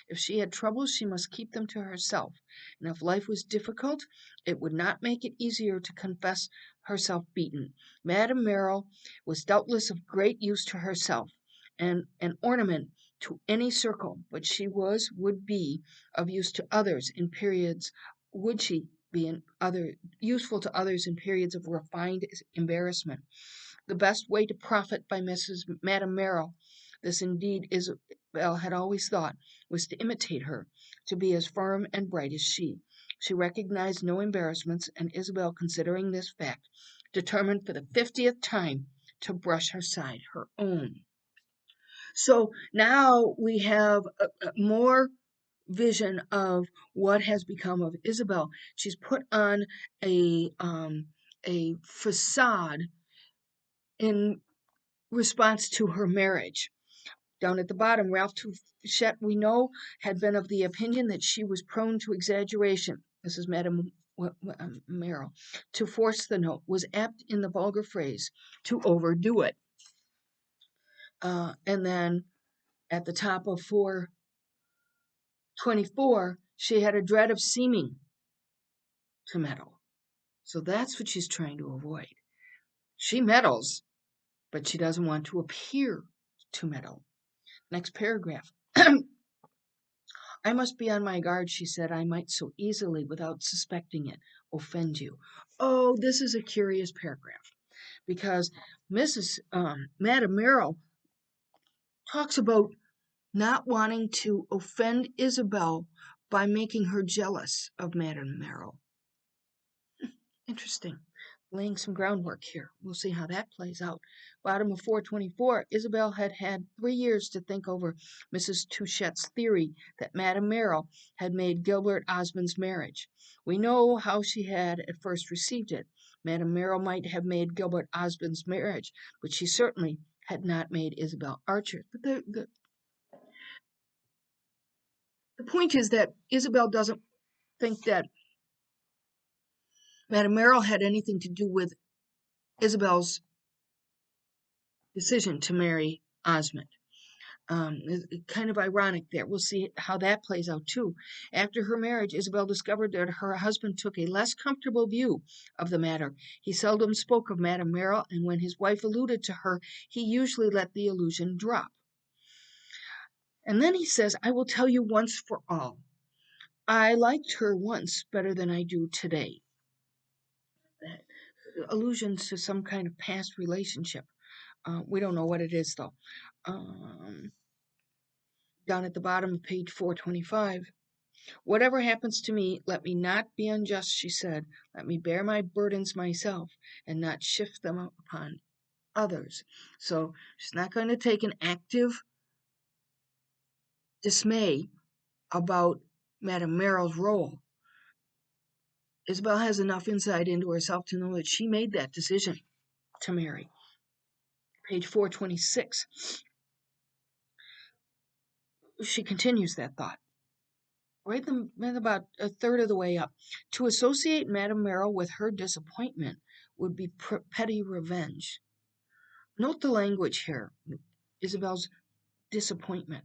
If she had troubles, she must keep them to herself. And if life was difficult, it would not make it easier to confess herself beaten. Madame Merrill was doubtless of great use to herself and an ornament to any circle, but she would be of use to others in periods would she be useful to others in periods of refined embarrassment. The best way to profit by Madame Merrill, this indeed Isabel had always thought, was to imitate her, to be as firm and bright as she. She recognized no embarrassments, and Isabel, considering this fact, determined for the 50th time to brush aside her own. So now we have more vision of what has become of Isabel. She's put on a facade in response to her marriage. Down at the bottom, Ralph Touchette, we know, had been of the opinion that she was prone to exaggeration. This is Madame Merrill. To force the note was apt in the vulgar phrase to overdo it. And then at the top of 424, she had a dread of seeming to meddle. So that's what she's trying to avoid. She meddles, but she doesn't want to appear to meddle. Next paragraph. I must be on my guard, she said. I might so easily, without suspecting it, offend you. Oh, this is a curious paragraph because Madame Merrill talks about not wanting to offend Isabel by making her jealous of Madame Merrill. Interesting. Laying some groundwork here. We'll see how that plays out. Bottom of 424, Isabel had had 3 years to think over Mrs. Touchette's theory that Madame Merrill had made Gilbert Osmond's marriage. We know how she had at first received it. Madame Merrill might have made Gilbert Osmond's marriage, but she certainly had not made Isabel Archer. But the point is that Isabel doesn't think that Madame Merrill had anything to do with Isabel's decision to marry Osmond. It's kind of ironic there. We'll see how that plays out too. After her marriage, Isabel discovered that her husband took a less comfortable view of the matter. He seldom spoke of Madame Merrill, and when his wife alluded to her, he usually let the allusion drop. And then he says, I will tell you once for all. I liked her once better than I do today. That allusions to some kind of past relationship. We don't know what it is, though. Down at the bottom of page 425. Whatever happens to me, let me not be unjust, she said. Let me bear my burdens myself and not shift them upon others. So she's not going to take an active dismay about Madame Merrill's role. Isabel has enough insight into herself to know that she made that decision to marry. Page 426. She continues that thought. Right about a third of the way up. To associate Madame Merrill with her disappointment would be petty revenge. Note the language here. Isabel's disappointment.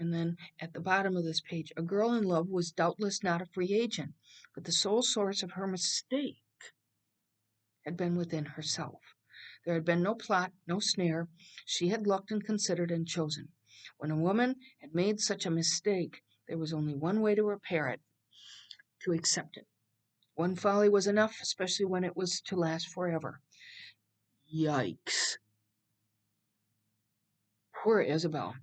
And then at the bottom of this page, a girl in love was doubtless not a free agent, but the sole source of her mistake had been within herself. There had been no plot, no snare. She had looked and considered and chosen. When a woman had made such a mistake, there was only one way to repair it, to accept it. One folly was enough, especially when it was to last forever. Yikes. Poor Isabel.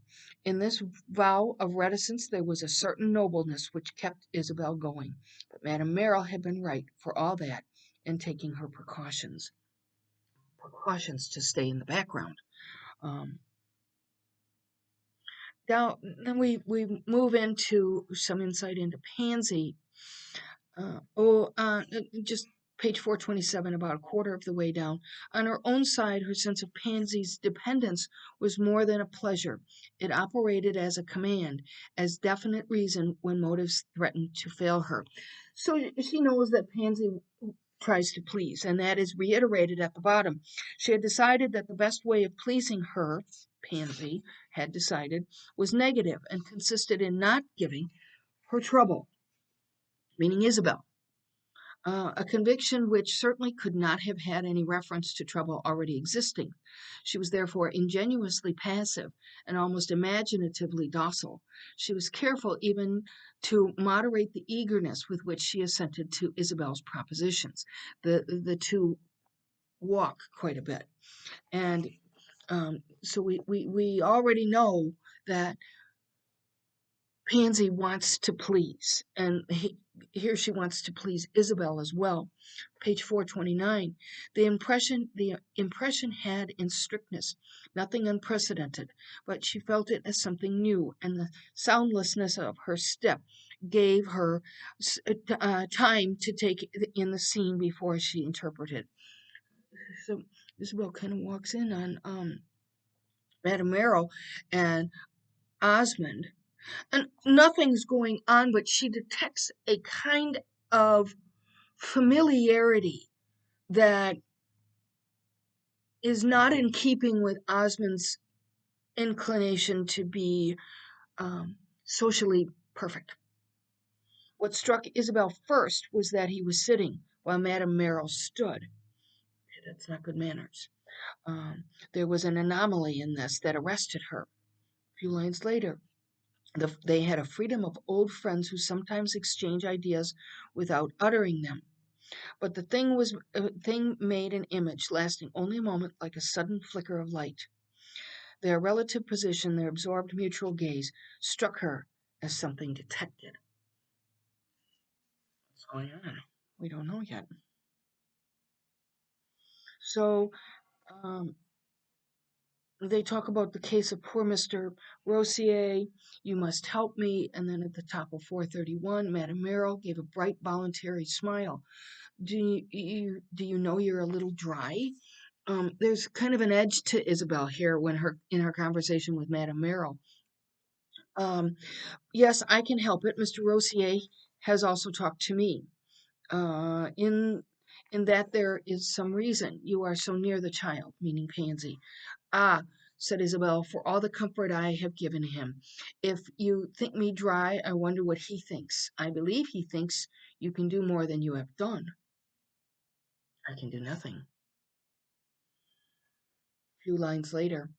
In this vow of reticence there was a certain nobleness which kept Isabel going. But Madame Merrill had been right, for all that, in taking her precautions. Precautions to stay in the background. Um, Now, then we move into some insight into Pansy. Just page 427, about a quarter of the way down. On her own side, her sense of Pansy's dependence was more than a pleasure. It operated as a command, as definite reason when motives threatened to fail her. So she knows that Pansy tries to please, and that is reiterated at the bottom. She had decided that the best way of pleasing her, Pansy had decided, was negative and consisted in not giving her trouble, meaning Isabel. A conviction which certainly could not have had any reference to trouble already existing. She was therefore ingenuously passive and almost imaginatively docile. She was careful even to moderate the eagerness with which she assented to Isabel's propositions. The two walk quite a bit. And so we already know that Pansy wants to please, and here she wants to please Isabel as well. Page 429. The impression had in strictness nothing unprecedented, but she felt it as something new, and the soundlessness of her step gave her time to take in the scene before she interpreted. So Isabel kind of walks in on Madame Merrill and Osmond, and nothing's going on, but she detects a kind of familiarity that is not in keeping with Osmond's inclination to be socially perfect. What struck Isabel first was that he was sitting while Madame Merrill stood. That's not good manners. There was an anomaly in this that arrested her. A few lines later, they had a freedom of old friends who sometimes exchange ideas without uttering them. But the thing made an image lasting only a moment, like a sudden flicker of light. Their relative position, their absorbed mutual gaze, struck her as something detected. What's going on? We don't know yet. So um, they talk about the case of poor Mr. Rossier. You must help me. And then at the top of 431, Madame Merrill gave a bright, voluntary smile. Do you know you're a little dry? There's kind of an edge to Isabel here when in her conversation with Madame Merrill. Um, yes, I can help it. Mr. Rossier has also talked to me. Uh, in in that there is some reason you are so near the child, meaning Pansy. Ah, said Isabel, for all the comfort I have given him. If you think me dry, I wonder what he thinks. I believe he thinks you can do more than you have done. I can do nothing. A few lines later,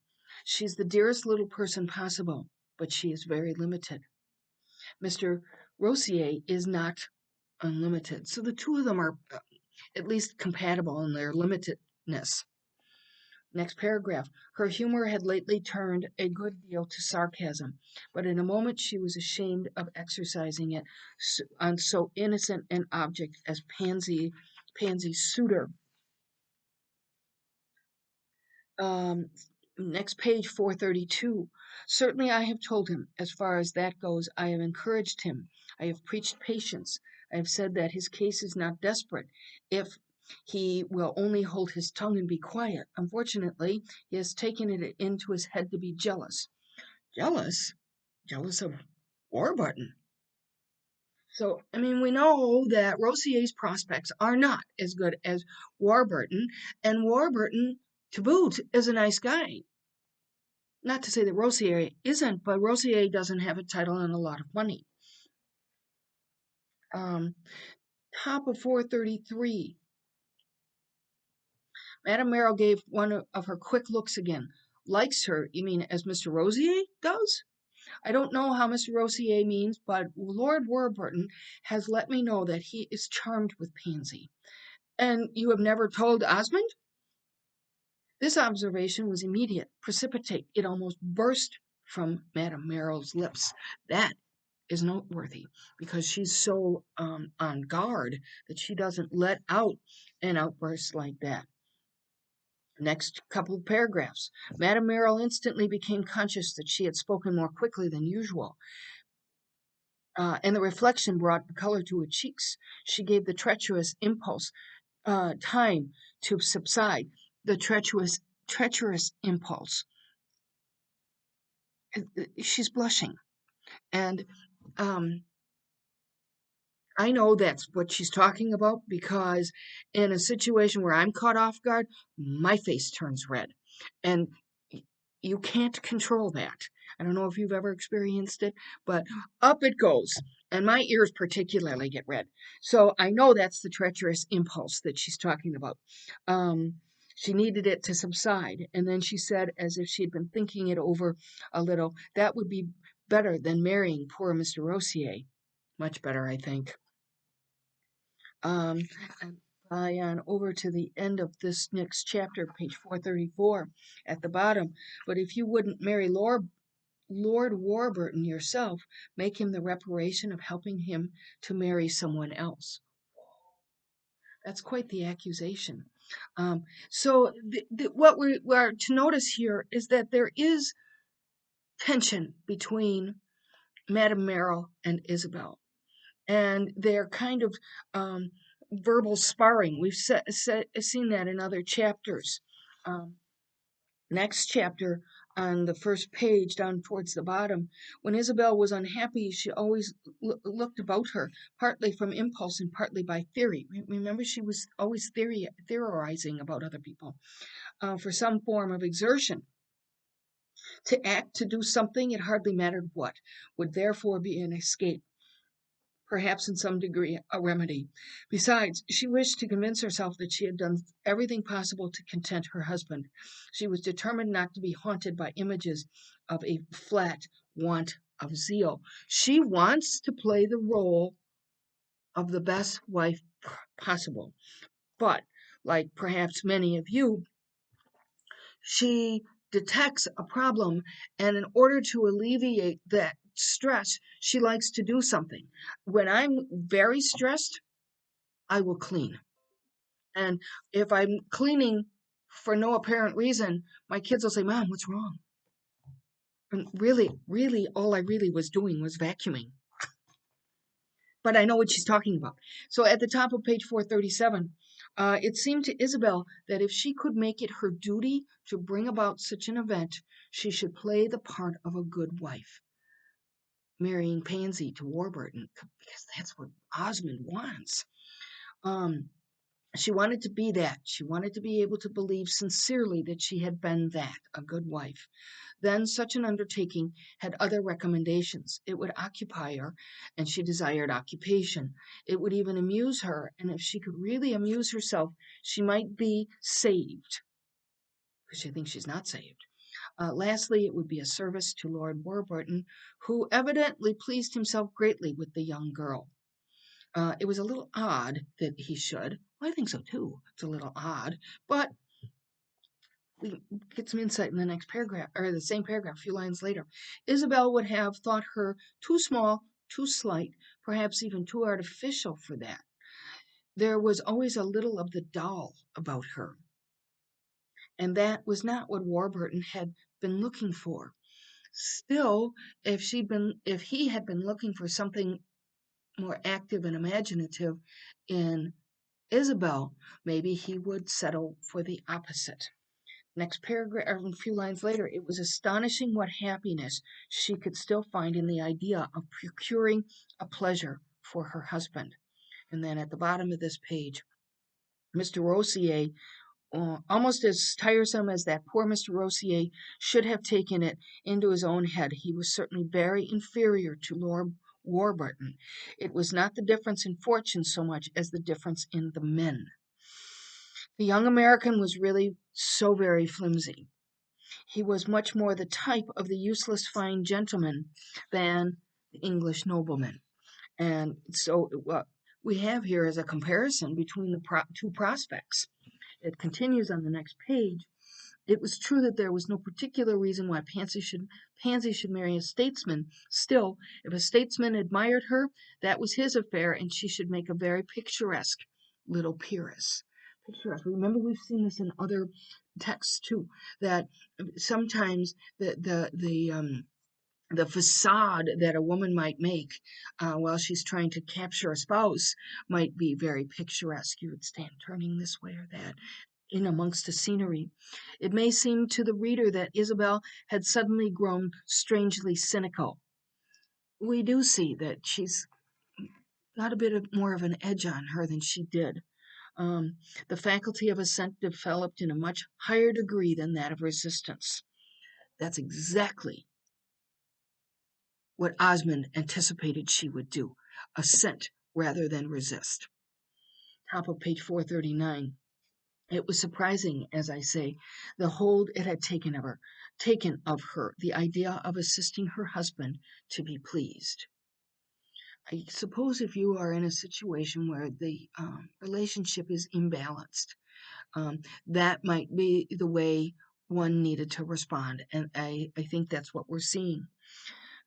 she's the dearest little person possible, but she is very limited. Mr. Rossier is not unlimited. So the two of them are at least compatible in their limitedness. Next paragraph. Her humor had lately turned a good deal to sarcasm, but in a moment she was ashamed of exercising it on so innocent an object as Pansy's suitor. Um, Next page, 432. Certainly I have told him, as far as that goes, I have encouraged him. I have preached patience. I have said that his case is not desperate if he will only hold his tongue and be quiet. Unfortunately, he has taken it into his head to be jealous. Jealous? Jealous of Warburton. So, I mean, we know that Rossier's prospects are not as good as Warburton, and Warburton, to boot, is a nice guy. Not to say that Rossier isn't, but Rossier doesn't have a title and a lot of money. Um, Top of 433. Madame Merrill gave one of her quick looks again. Likes her, you mean as Mr. Rosier does? I don't know how Mr. Rosier means, but Lord Warburton has let me know that he is charmed with Pansy. And you have never told Osmond? This observation was immediate, precipitate. It almost burst from Madame Merrill's lips. That is noteworthy because she's so on guard that she doesn't let out an outburst like that. Next couple of paragraphs. Madame Merrill instantly became conscious that she had spoken more quickly than usual, and the reflection brought the color to her cheeks. She gave the treacherous impulse time to subside. The treacherous impulse. She's blushing, and um, I know that's what she's talking about because in a situation where I'm caught off guard, my face turns red. And you can't control that. I don't know if you've ever experienced it, but up it goes. And my ears particularly get red. So I know that's the treacherous impulse that she's talking about. She needed it to subside. And then she said, as if she'd been thinking it over a little, that would be better than marrying poor Mr. Rossier. Much better, I think. Um, and fly on over to the end of this next chapter, page 434 at the bottom. But if you wouldn't marry Lord Warburton yourself, make him the reparation of helping him to marry someone else. That's quite the accusation. So what we are to notice here is that there is tension between Madame Merrill and Isabel, and they're kind of verbal sparring. We've seen that in other chapters. Um, Next chapter, on the first page, down towards the bottom, when Isabel was unhappy, she always looked about her, partly from impulse and partly by theory. Remember, she was always theorizing about other people for some form of exertion. To act, to do something, it hardly mattered what, would therefore be an escape, perhaps in some degree a remedy. Besides, she wished to convince herself that she had done everything possible to content her husband. She was determined not to be haunted by images of a flat want of zeal. She wants to play the role of the best wife possible. But, like perhaps many of you, she detects a problem, and in order to alleviate that stress, she likes to do something. When I'm very stressed, I will clean. And if I'm cleaning for no apparent reason, my kids will say, Mom, what's wrong? And really, all I really was doing was vacuuming. But I know what she's talking about. So at the top of page 437, it seemed to Isabel that if she could make it her duty to bring about such an event, she should play the part of a good wife, marrying Pansy to Warburton, because that's what Osmond wants. Um, she wanted to be that. She wanted to be able to believe sincerely that she had been that, a good wife. Then such an undertaking had other recommendations. It would occupy her, and she desired occupation. It would even amuse her, and if she could really amuse herself, she might be saved, because she thinks she's not saved. Lastly, it would be a service to Lord Warburton, who evidently pleased himself greatly with the young girl. It was a little odd that he should. Well, I think so too. It's a little odd, but we get some insight in the next paragraph, or the same paragraph, a few lines later. Isabel would have thought her too small, too slight, perhaps even too artificial for that. There was always a little of the doll about her, and that was not what Warburton had been looking for. Still, if he had been looking for something more active and imaginative in Isabel, maybe he would settle for the opposite. Next paragraph, or a few lines later, it was astonishing what happiness she could still find in the idea of procuring a pleasure for her husband. And then at the bottom of this page, Mr. Rossier, almost as tiresome as that poor Mr. Rossier should have taken it into his own head, he was certainly very inferior to Lord Warburton. It was not the difference in fortune so much as the difference in the men. The young American was really so very flimsy. He was much more the type of the useless fine gentleman than the English nobleman. And so what we have here is a comparison between the two prospects. It continues on the next page. It was true that there was no particular reason why Pansy should marry a statesman. Still, if a statesman admired her, that was his affair, and she should make a very picturesque little peeress. Picturesque. Remember, we've seen this in other texts too. That sometimes the facade that a woman might make while she's trying to capture a spouse might be very picturesque. You would stand turning this way or that in amongst the scenery. It may seem to the reader that Isabel had suddenly grown strangely cynical. We do see that she's got a bit more of an edge on her than she did. Um, the faculty of assent developed in a much higher degree than that of resistance. That's exactly what Osmond anticipated she would do, assent rather than resist. Top of page 439. It was surprising, as I say, the hold it had taken of her, the idea of assisting her husband to be pleased. I suppose if you are in a situation where the relationship is imbalanced, that might be the way one needed to respond. And I think that's what we're seeing.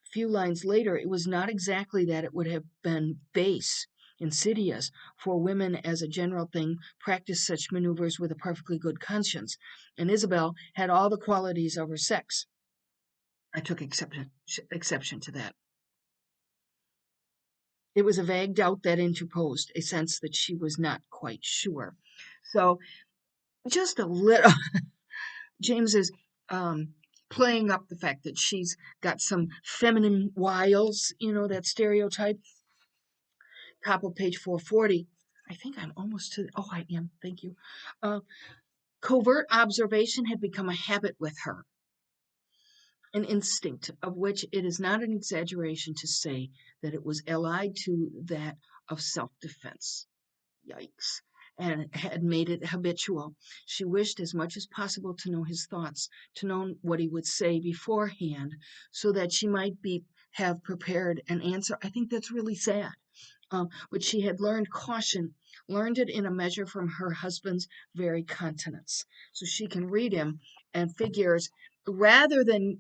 A few lines later, it was not exactly that it would have been base, insidious, for women as a general thing practice such maneuvers with a perfectly good conscience, and Isabel had all the qualities of her sex. I took exception to that. It was a vague doubt that interposed, a sense that she was not quite sure. So, just a little, James is playing up the fact that she's got some feminine wiles, that stereotype. Top of page 440. I think I'm almost to, oh, I am, thank you. Uh, Covert observation had become a habit with her, an instinct of which it is not an exaggeration to say that it was allied to that of self defense. Yikes. And had made it habitual. She wished as much as possible to know his thoughts, to know what he would say beforehand, so that she might have prepared an answer. I think that's really sad. But she had learned caution, learned it in a measure from her husband's very countenance. So she can read him and figures rather than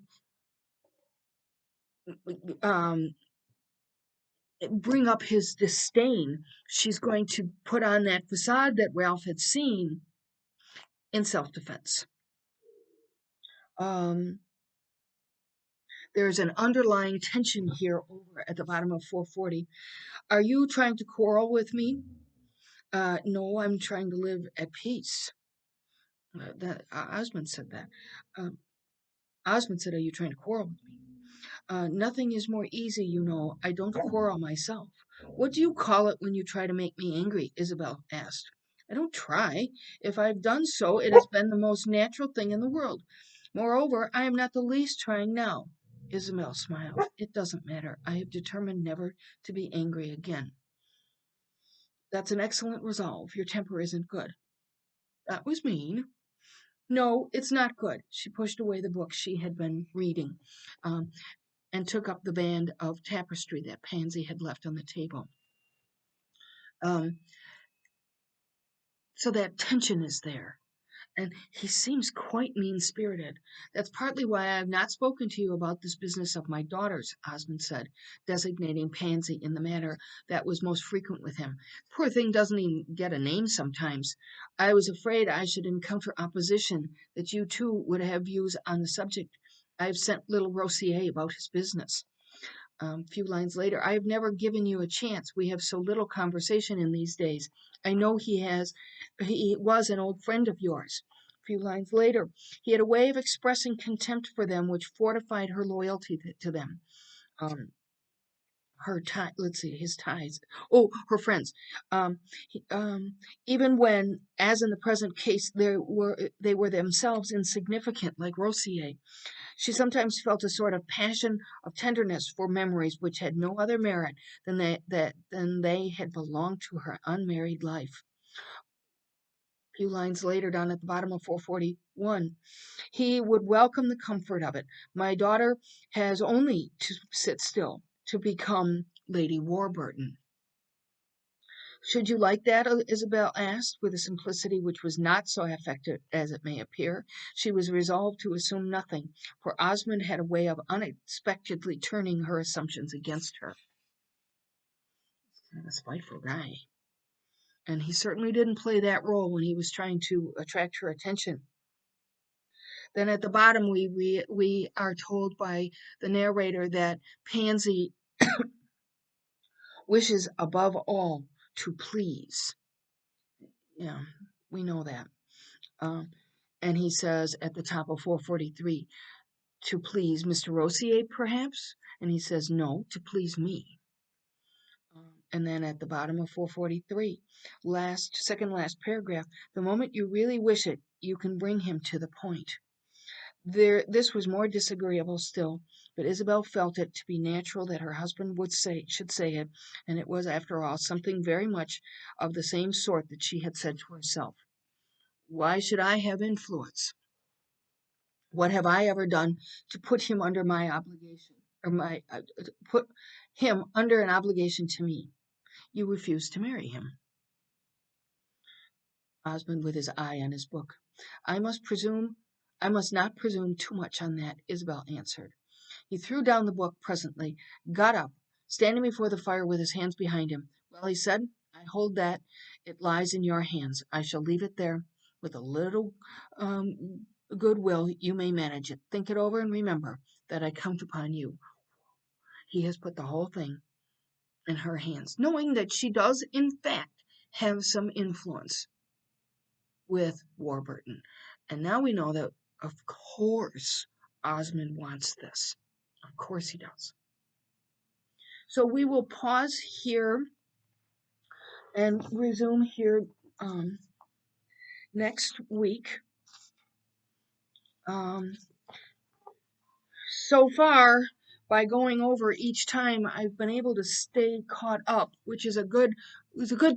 um, bring up his disdain, she's going to put on that facade that Ralph had seen in self defense. Um, there's an underlying tension here over at the bottom of 440. Are you trying to quarrel with me? No, I'm trying to live at peace. Osmond said that. Um, Osmond said, are you trying to quarrel with me? Nothing is more easy, you know. I don't quarrel myself. What do you call it when you try to make me angry? Isabel asked. I don't try. If I've done so, it has been the most natural thing in the world. Moreover, I am not the least trying now. Isabel smiled. It doesn't matter. I have determined never to be angry again. That's an excellent resolve. Your temper isn't good. That was mean. No, it's not good. She pushed away the book she had been reading. And took up the band of tapestry that Pansy had left on the table. Um, so that tension is there. And he seems quite mean spirited. That's partly why I have not spoken to you about this business of my daughter's, Osmond said, designating Pansy in the manner that was most frequent with him. Poor thing doesn't even get a name sometimes. I was afraid I should encounter opposition, that you too would have views on the subject. I have sent little Rossier about his business. A few lines later, I have never given you a chance. We have so little conversation in these days. I know he was an old friend of yours. A few lines later, he had a way of expressing contempt for them which fortified her loyalty to them. Um, let's see, his ties. Oh, her friends. He, even when, as in the present case, they were themselves insignificant, like Rossier. She sometimes felt a sort of passion of tenderness for memories which had no other merit than they had belonged to her unmarried life. few lines later, down at the bottom of 441, he would welcome the comfort of it. My daughter has only to sit still to become Lady Warburton. Should you like that? Isabel asked, with a simplicity which was not so affected as it may appear. She was resolved to assume nothing, for Osmond had a way of unexpectedly turning her assumptions against her. Kind of a spiteful guy. And he certainly didn't play that role when he was trying to attract her attention. Then at the bottom, we are told by the narrator that Pansy wishes above all to please. Yeah, we know that. And he says at the top of 443, to please Mr. Rossier, perhaps? And he says, no, to please me. And then at the bottom of 443, second last paragraph, the moment you really wish it, you can bring him to the point. This was more disagreeable still, but Isabel felt it to be natural that her husband should say it, and it was, after all, something very much of the same sort that she had said to herself. Why should I have influence? What have I ever done to put him under my obligation, or put him under an obligation to me? You refuse to marry him. Osmond, with his eye on his book. I must not presume too much on that, Isabel answered. He threw down the book presently, got up, standing before the fire with his hands behind him. Well, he said, I hold that it lies in your hands. I shall leave it there. With a little goodwill, you may manage it. Think it over and remember that I count upon you. He has put the whole thing in her hands, knowing that she does, in fact, have some influence with Warburton. And now we know that, of course, Osmond wants this. Of course he does. So we will pause here and resume here next week. So far, by going over each time, I've been able to stay caught up, which is a good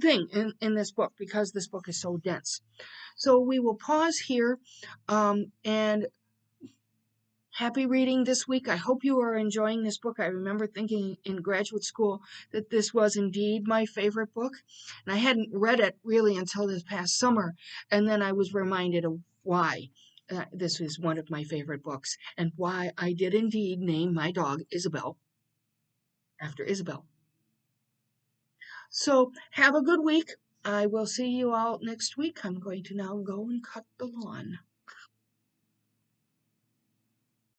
thing in this book, because this book is so dense. So we will pause here, and happy reading this week. I hope you are enjoying this book. I remember thinking in graduate school that this was indeed my favorite book, and I hadn't read it really until this past summer, and then I was reminded of why this is one of my favorite books, and why I did indeed name my dog Isabel after Isabel. So have a good week. I will see you all next week. I'm going to now go and cut the lawn.